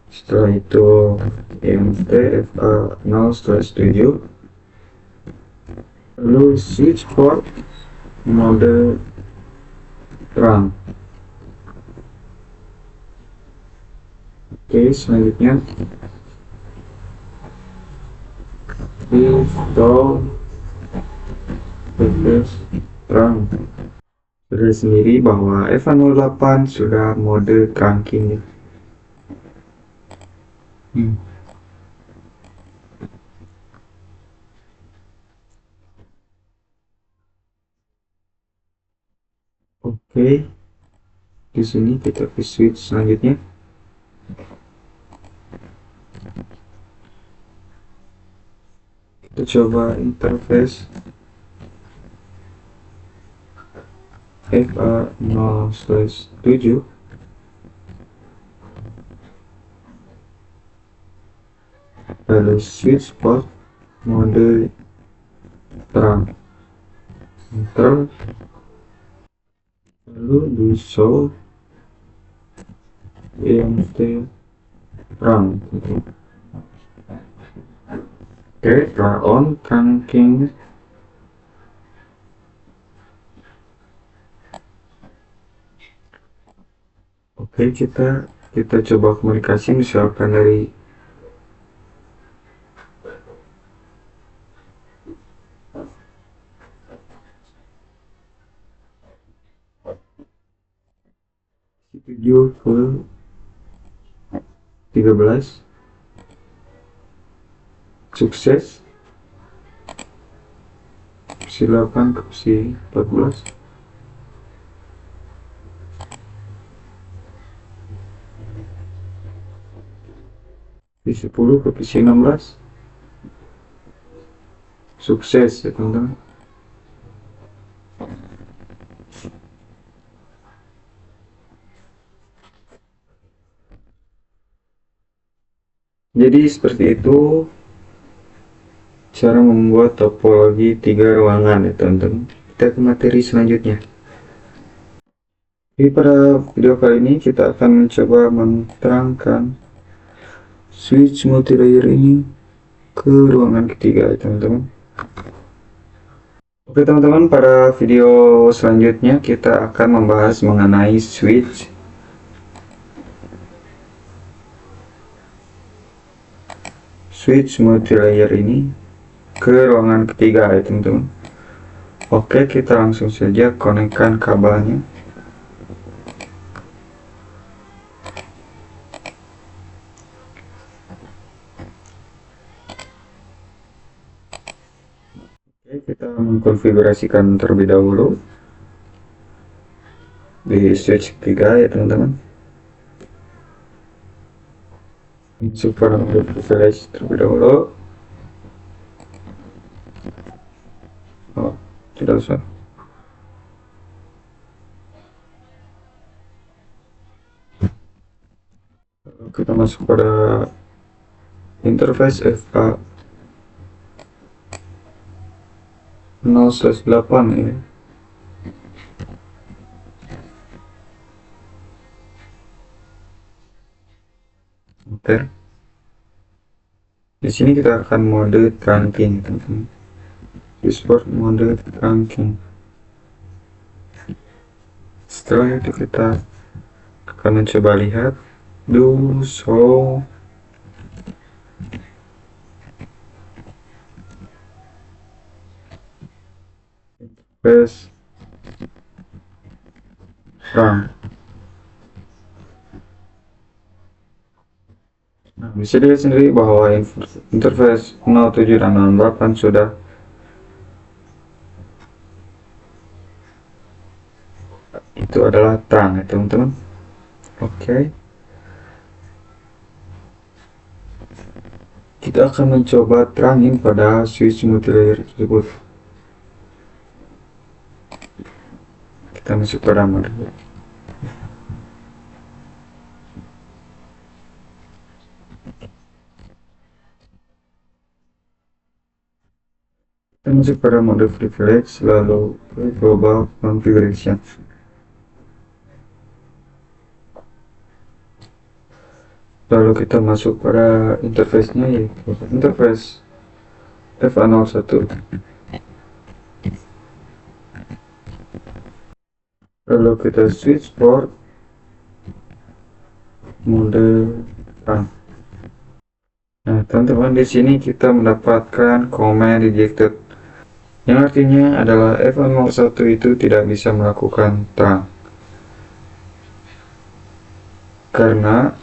Setelah itu IMT FA 0/7, lalu switch port mode terang. Oke, selanjutnya install terang. Sudah sendiri bahwa FA08 sudah mode trunking. Oke, di sini kita ke switch selanjutnya. Kita coba interface FA 0/7. lalu switch port mode terang, enter, lalu di show EMT terang. Oke, turn on tracking. Oke, kita coba komunikasi misalkan dari video ke 13 sukses, silakan ke opsi 14, di 10 ke opsi 16 sukses ya teman-teman. Jadi seperti itu cara membuat topologi 3 ruangan ya teman-teman. Kita ke materi selanjutnya. Di pada video kali ini kita akan mencoba menerangkan switch multilayer ini ke ruangan ketiga ya teman-teman. Oke teman-teman, pada video selanjutnya kita akan membahas mengenai switch multilayer ini ke ruangan ketiga ya teman-teman. Oke, kita langsung saja konekkan kabelnya. Oke, kita mengkonfigurasikan terlebih dahulu di switch ketiga ya teman-teman. Masuk pada mode privilege terlebih dahulu. Oh, tidak usah. Kita masuk pada interface FA 0/8 ya. Enter. Di sini kita akan mode trunking teman-teman. Export mode trunking. Setelah itu kita akan mencoba lihat do show interface trunk. Nah, bisa dilihat sendiri bahwa interface 07 dan 08 sudah itu adalah terang ya teman-teman. Oke, kita akan mencoba terangin pada switch multilayer tersebut. Kita masuk pada mode. Kita masuk pada mode privilege, lalu ke global configuration. Lalu kita masuk pada interface-nya, yaitu interface FA01. Lalu kita switch port mode terang. Nah teman-teman, di sini kita mendapatkan command rejected, yang artinya adalah FA01 itu tidak bisa melakukan terang karena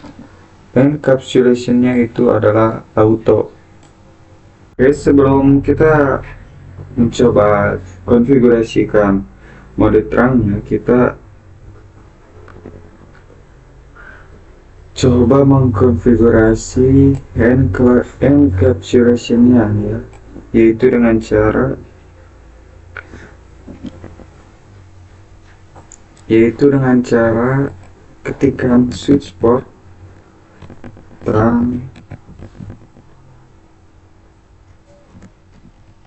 encapsulation-nya itu adalah auto. Oke, sebelum kita mencoba konfigurasikan mode terangnya, kita coba mengkonfigurasi encapsulation-nya ya, yaitu dengan cara ketikkan switch port terang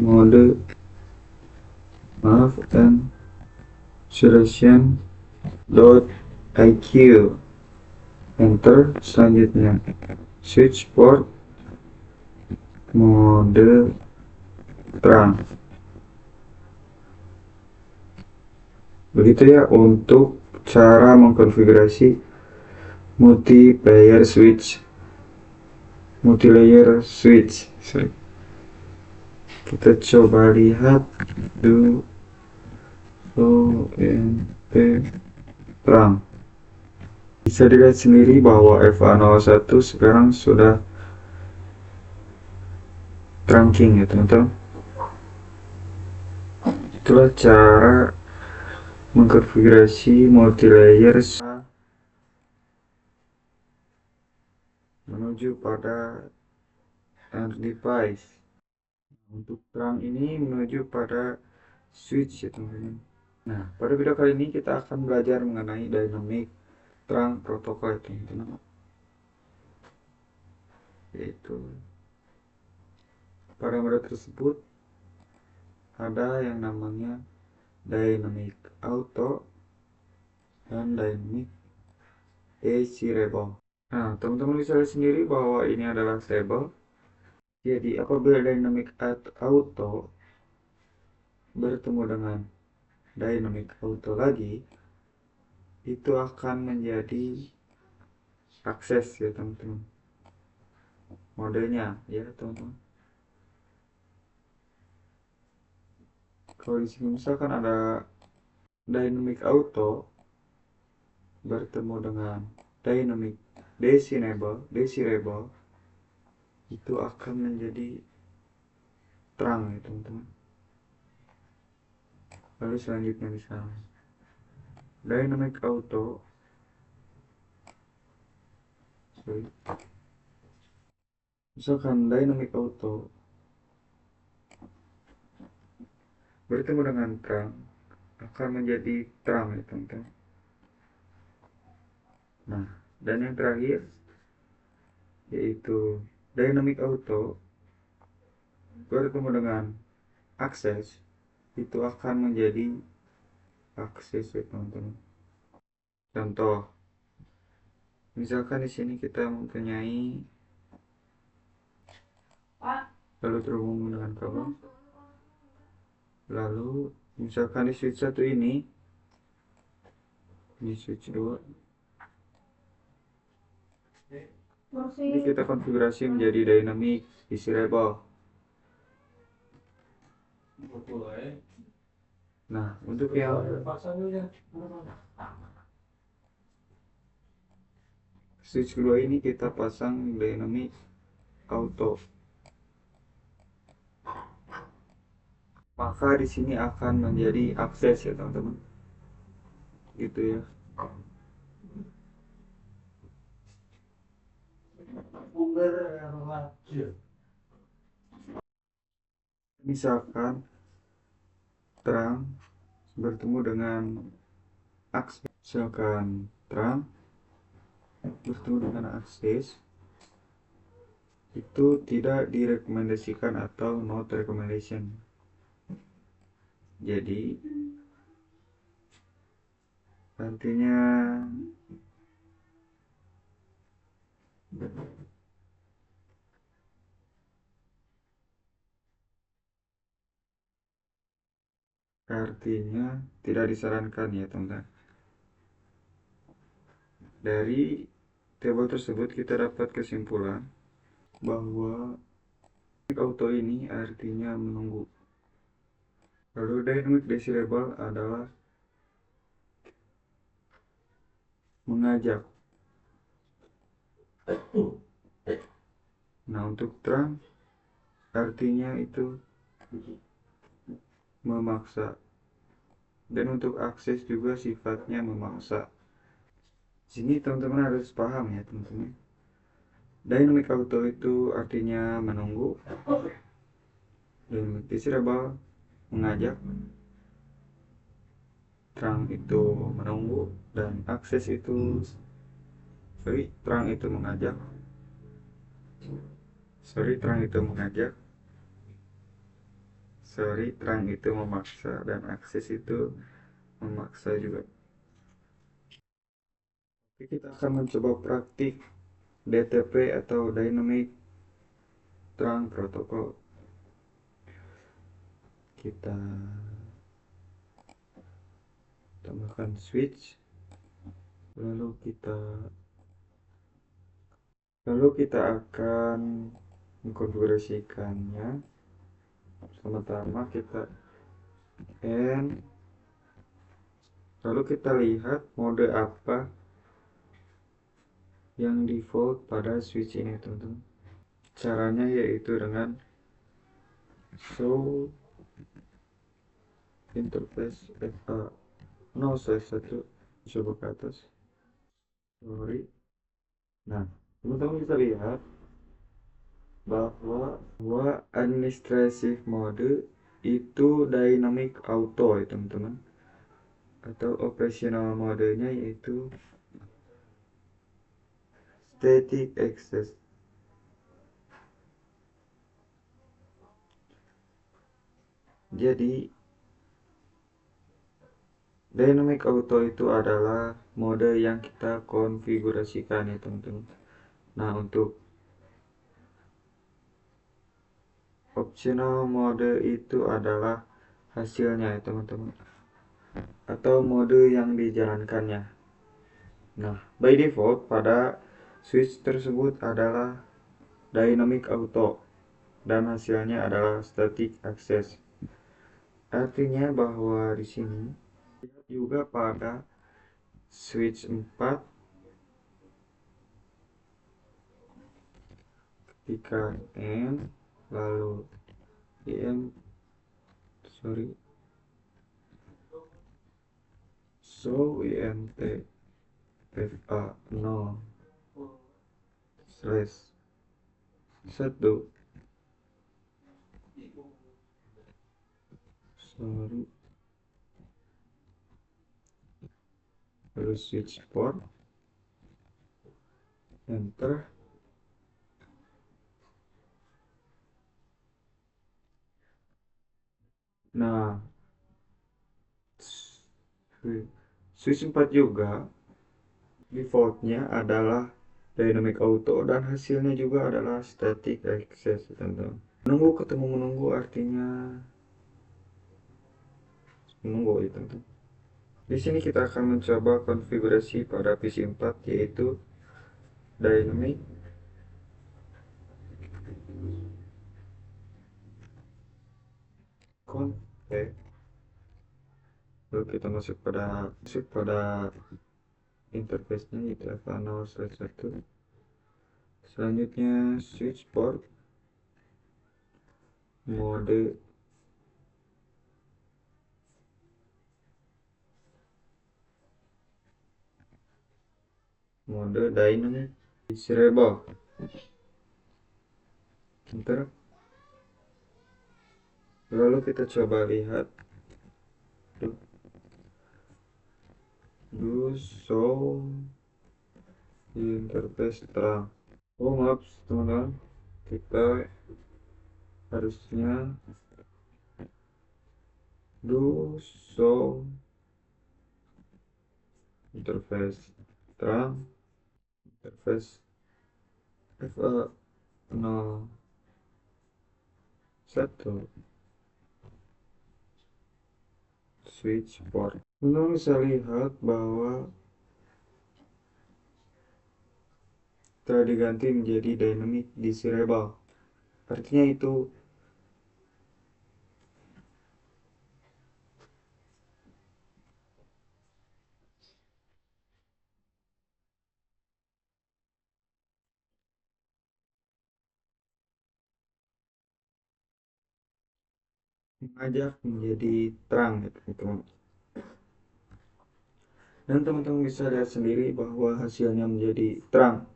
mode and solution .iq, enter. Selanjutnya switch port mode terang. Begitu ya untuk cara mengkonfigurasi multilayer switch. Kita coba lihat do ONP terang. Bisa dilihat sendiri bahwa FA01 sekarang sudah trunking ya teman-teman. Itulah cara mengkonfigurasi multilayer menuju pada end device. Untuk terang ini menuju pada switch ya teman-teman. Nah, pada video kali ini kita akan belajar mengenai dynamic terang protokol ya teman-teman. Yaitu pada mode tersebut ada yang namanya dynamic auto dan dynamic desirable. Nah, teman-teman bisa lihat sendiri bahwa ini adalah stable. Jadi apabila dynamic auto bertemu dengan dynamic auto lagi, itu akan menjadi akses ya teman-teman, modenya ya teman-teman. Kalau di sini misalkan ada dynamic auto bertemu dengan dynamic desirable, itu akan menjadi terang ya teman-teman. Lalu selanjutnya misalnya dynamic auto bertemu dengan terang, akan menjadi terang ya teman-teman. Nah, dan yang terakhir yaitu dynamic auto bertemu dengan akses, itu akan menjadi akses ya teman-teman. Contoh, misalkan di sini kita mempunyai lalu terhubung dengan kabel, lalu misalkan di switch 1 ini, di switch 2 ini kita konfigurasi menjadi dynamic desirable. Nah, untuk yang switch kedua ini kita pasang dynamic auto. Maka di sini akan menjadi akses ya teman-teman. Gitu ya. Misalkan terang bertemu dengan akses, misalkan terang bertemu dengan akses, itu tidak direkomendasikan atau not recommendation. Jadi artinya tidak disarankan ya teman-teman. Dari tabel tersebut kita dapat kesimpulan bahwa auto ini artinya menunggu. Lalu dynamic desirable adalah mengajak. Nah, untuk terang artinya itu memaksa, dan untuk akses juga sifatnya memaksa. Sini teman-teman harus paham ya teman-teman. Dynamic auto itu artinya menunggu, dynamic desirable mengajak, terang itu menunggu, dan akses itu terang itu mengajak, terang itu mengajak, sorry, terang itu memaksa dan akses itu memaksa juga. Oke, kita akan mencoba praktik DTP atau Dynamic Terang Protocol. Kita tambahkan switch, lalu kita akan mengkonfigurasikannya. Pertama-tama kita N, lalu kita lihat mode apa yang default pada switch ini, teman-teman. Caranya yaitu dengan show interface FA 01, coba ke atas, sorry. Nah, teman-teman bisa lihat bahwa administrative mode itu dynamic auto ya teman-teman, atau operational modenya yaitu static access. Jadi dynamic auto itu adalah mode yang kita konfigurasikan ya teman-teman. Nah, untuk optional mode itu adalah hasilnya ya teman-teman, atau mode yang dijalankannya. Nah, by default pada switch tersebut adalah dynamic auto dan hasilnya adalah static access. Artinya bahwa di sini juga pada switch 4 ketika N lalu IM so INT FA 0 slash 1 lalu switch port enter. Nah, switch 4 juga defaultnya adalah dynamic auto dan hasilnya juga adalah static access, teman-teman. Menunggu artinya menunggu ya teman-teman. Di sini kita akan mencoba konfigurasi pada PC 4 yaitu dynamic config. Lalu kita masuk pada interface-nya yaitu FA0/1. Selanjutnya switch port mode dynamic disable enter. Lalu kita coba lihat do show interface terang. Oh maaf teman-teman, kita harusnya do show interface terang interface FA 01 switch port. Teman bisa lihat bahwa telah diganti menjadi dynamic disable. Artinya itu mengajak menjadi terang ya teman-teman. Dan teman-teman bisa lihat sendiri bahwa hasilnya menjadi terang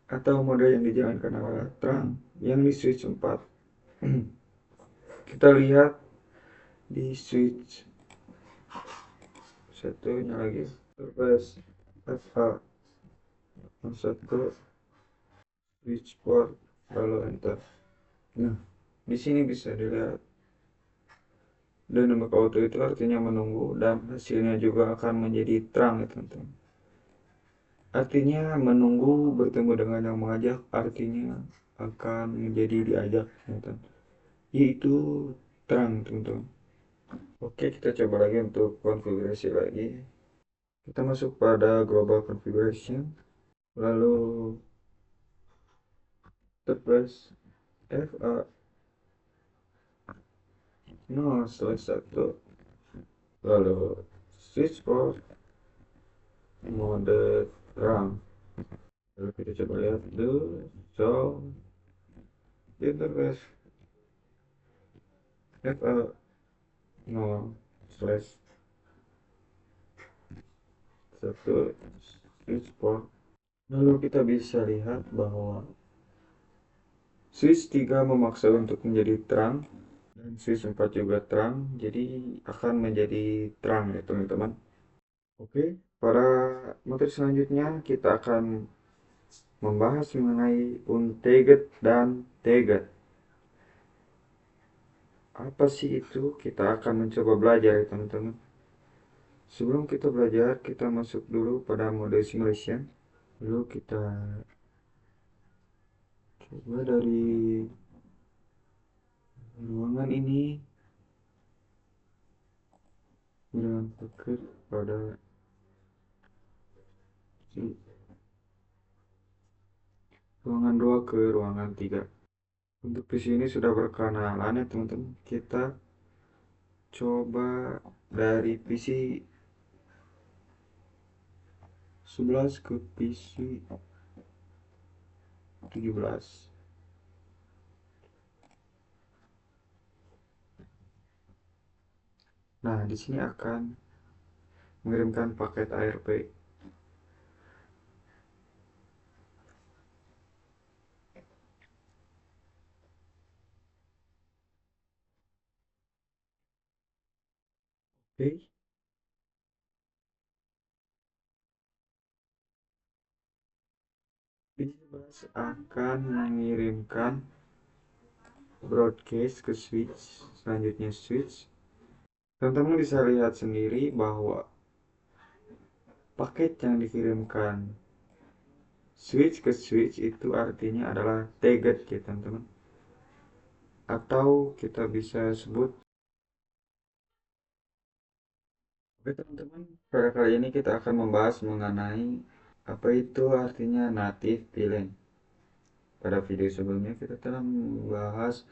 atau mode yang dijalankan adalah terang yang di switch 4. Kita lihat di switch satunya lagi interface FA 1 switch port lalu enter. Nah, Di sini bisa dilihat dynamic auto itu artinya menunggu dan hasilnya juga akan menjadi terang ya teman-teman. Artinya menunggu bertemu dengan yang mengajak artinya akan menjadi diajak teman-teman. Yaitu terang teman-teman. Oke, kita coba lagi untuk konfigurasi lagi. Kita masuk pada global configuration, lalu terus FA 0/1, lalu switch port mode terang. Lalu kita coba lihat do show interface FA 0/1 switch port. Lalu kita bisa lihat bahwa switch 3 memaksa untuk menjadi terang dan switch 4 juga terang, jadi akan menjadi terang ya teman-teman. Oke, pada materi selanjutnya kita akan membahas mengenai untagged dan tagged. Apa sih itu? Kita akan mencoba belajar ya teman-teman. Sebelum kita belajar, kita masuk dulu pada mode simulation. Lalu kita coba dari ruangan ini dengan paket pada ruangan 2 ke ruangan 3. Untuk PC ini sudah berkenalan ya teman-teman. Kita coba dari PC 11 ke PC 17. Nah, di sini akan mengirimkan paket ARP. Oke. P11 akan mengirimkan broadcast ke switch, selanjutnya switch. Teman-teman bisa lihat sendiri bahwa paket yang dikirimkan switch ke switch itu artinya adalah tagged ya teman-teman, atau kita bisa sebut. Oke teman-teman, pada kali ini kita akan membahas mengenai apa itu artinya native VLAN. Pada video sebelumnya kita telah membahas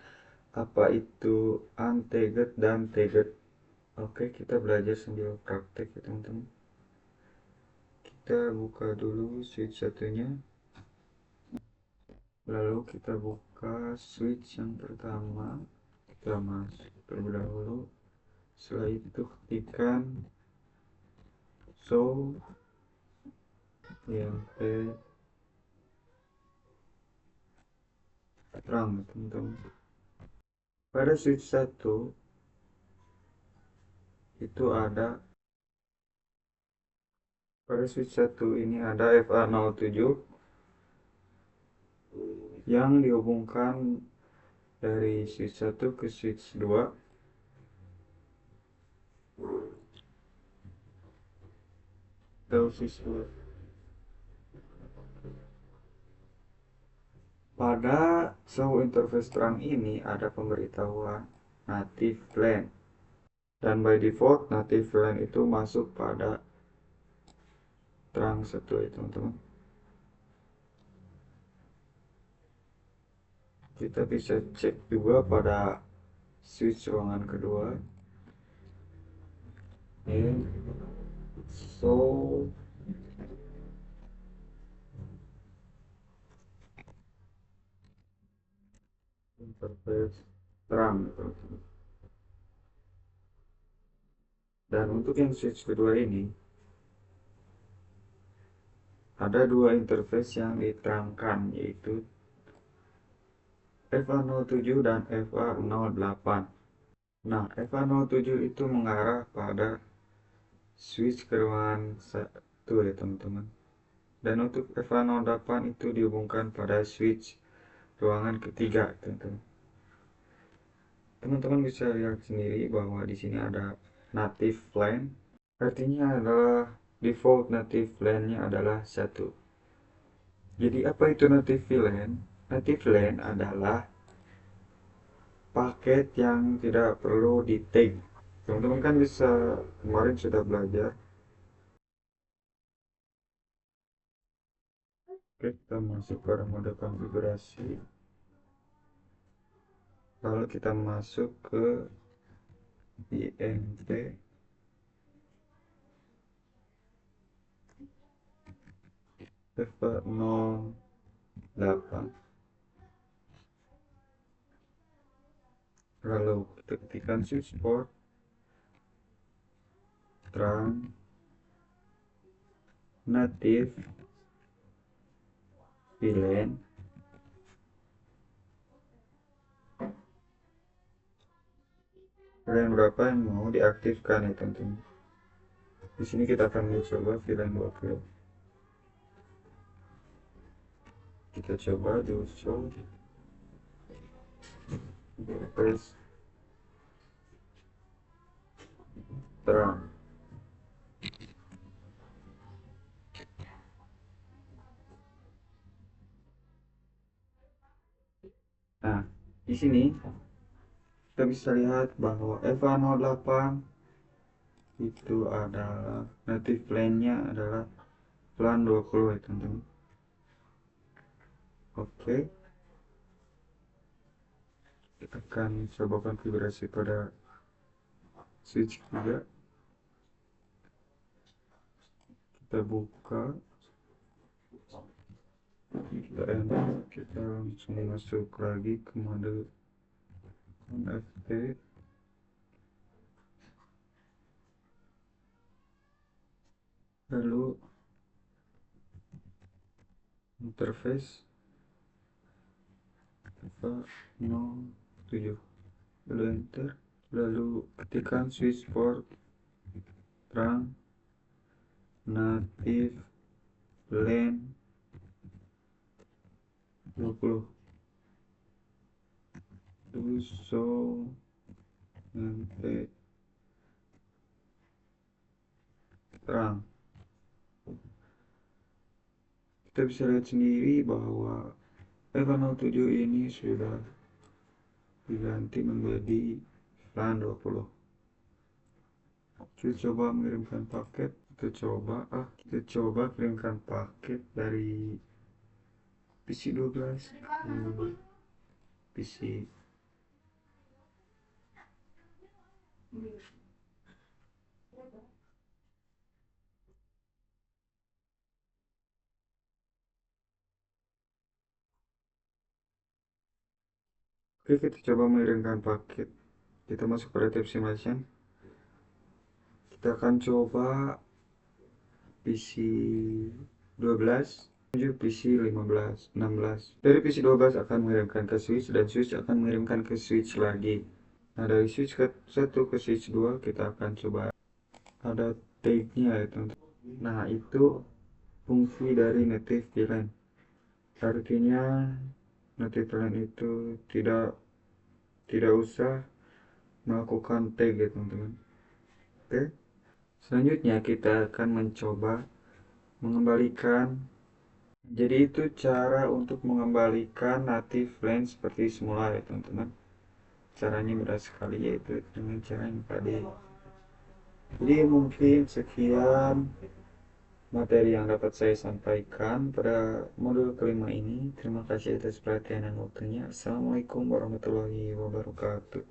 apa itu untagged dan tagged. Oke, kita belajar sambil praktek ya teman-teman. Kita buka dulu switch satunya, lalu kita buka switch yang pertama. Kita masuk terlebih dahulu, setelah itu ketikkan show IMP terang teman-teman. Pada switch 1 itu ada, pada switch 1 ini ada FA07 yang dihubungkan dari switch 1 ke switch 2. Switch 2. Pada show interface terang ini ada pemberitahuan native LAN, dan by default native LAN itu masuk pada terang 1 ya teman-teman. Kita bisa cek juga pada switch ruangan kedua. So interface terang teman-teman. Dan untuk yang switch kedua ini ada dua interface yang diterangkan, yaitu FA07 dan FA08. Nah, FA07 itu mengarah pada switch ke ruangan 1 ya teman-teman. Dan untuk FA08 itu dihubungkan pada switch ruangan ketiga teman-teman. Teman-teman bisa lihat sendiri bahwa di sini ada native len, artinya adalah default native len-nya adalah 1. Jadi apa itu native len? Native len adalah paket yang tidak perlu di tag. Teman-teman kan bisa, kemarin sudah belajar. Oke, kita masuk pada mode konfigurasi, lalu kita masuk ke IMP F08, lalu kita ketikkan switchboard terang native VLAN. VLAN berapa yang mau diaktifkan ya teman-teman. Di sini kita akan mencoba VLAN 20. Kita coba show press terang. Nah, di sini kita bisa lihat bahwa EVA08 itu adalah native plan-nya adalah plan 20 ya teman-teman. Oke, kita akan coba konfigurasi pada switch juga. Kita buka, kita enter, kita langsung masuk lagi ke mode NFT. Lalu interface EVA07, lalu enter, lalu ketikkan switchboard terang native LAN 20 show sampai terang. Kita bisa lihat sendiri bahwa EVA07 ini sudah diganti menjadi LAN 20. Kita coba mengirimkan paket. Kita coba kirimkan paket dari PC 12 ke PC. Oke, kita coba mengirimkan paket. Kita masuk pada tab simulation. Kita akan coba PC 12 menuju PC 15, 16. Dari PC 12 akan mengirimkan ke switch, dan switch akan mengirimkan ke switch lagi. Nah, dari switch ke 1 ke switch 2 kita akan coba ada tag-nya ya teman-teman. Nah, itu fungsi dari native VLAN. Artinya native VLAN itu tidak usah melakukan tag ya teman-teman. Oke, selanjutnya kita akan mencoba mengembalikan. Jadi itu cara untuk mengembalikan native LAN seperti semula ya teman-teman. Caranya mudah sekali, yaitu dengan cara yang tadi. Jadi mungkin sekian materi yang dapat saya sampaikan pada modul kelima ini. Terima kasih atas perhatian dan waktunya. Assalamualaikum warahmatullahi wabarakatuh.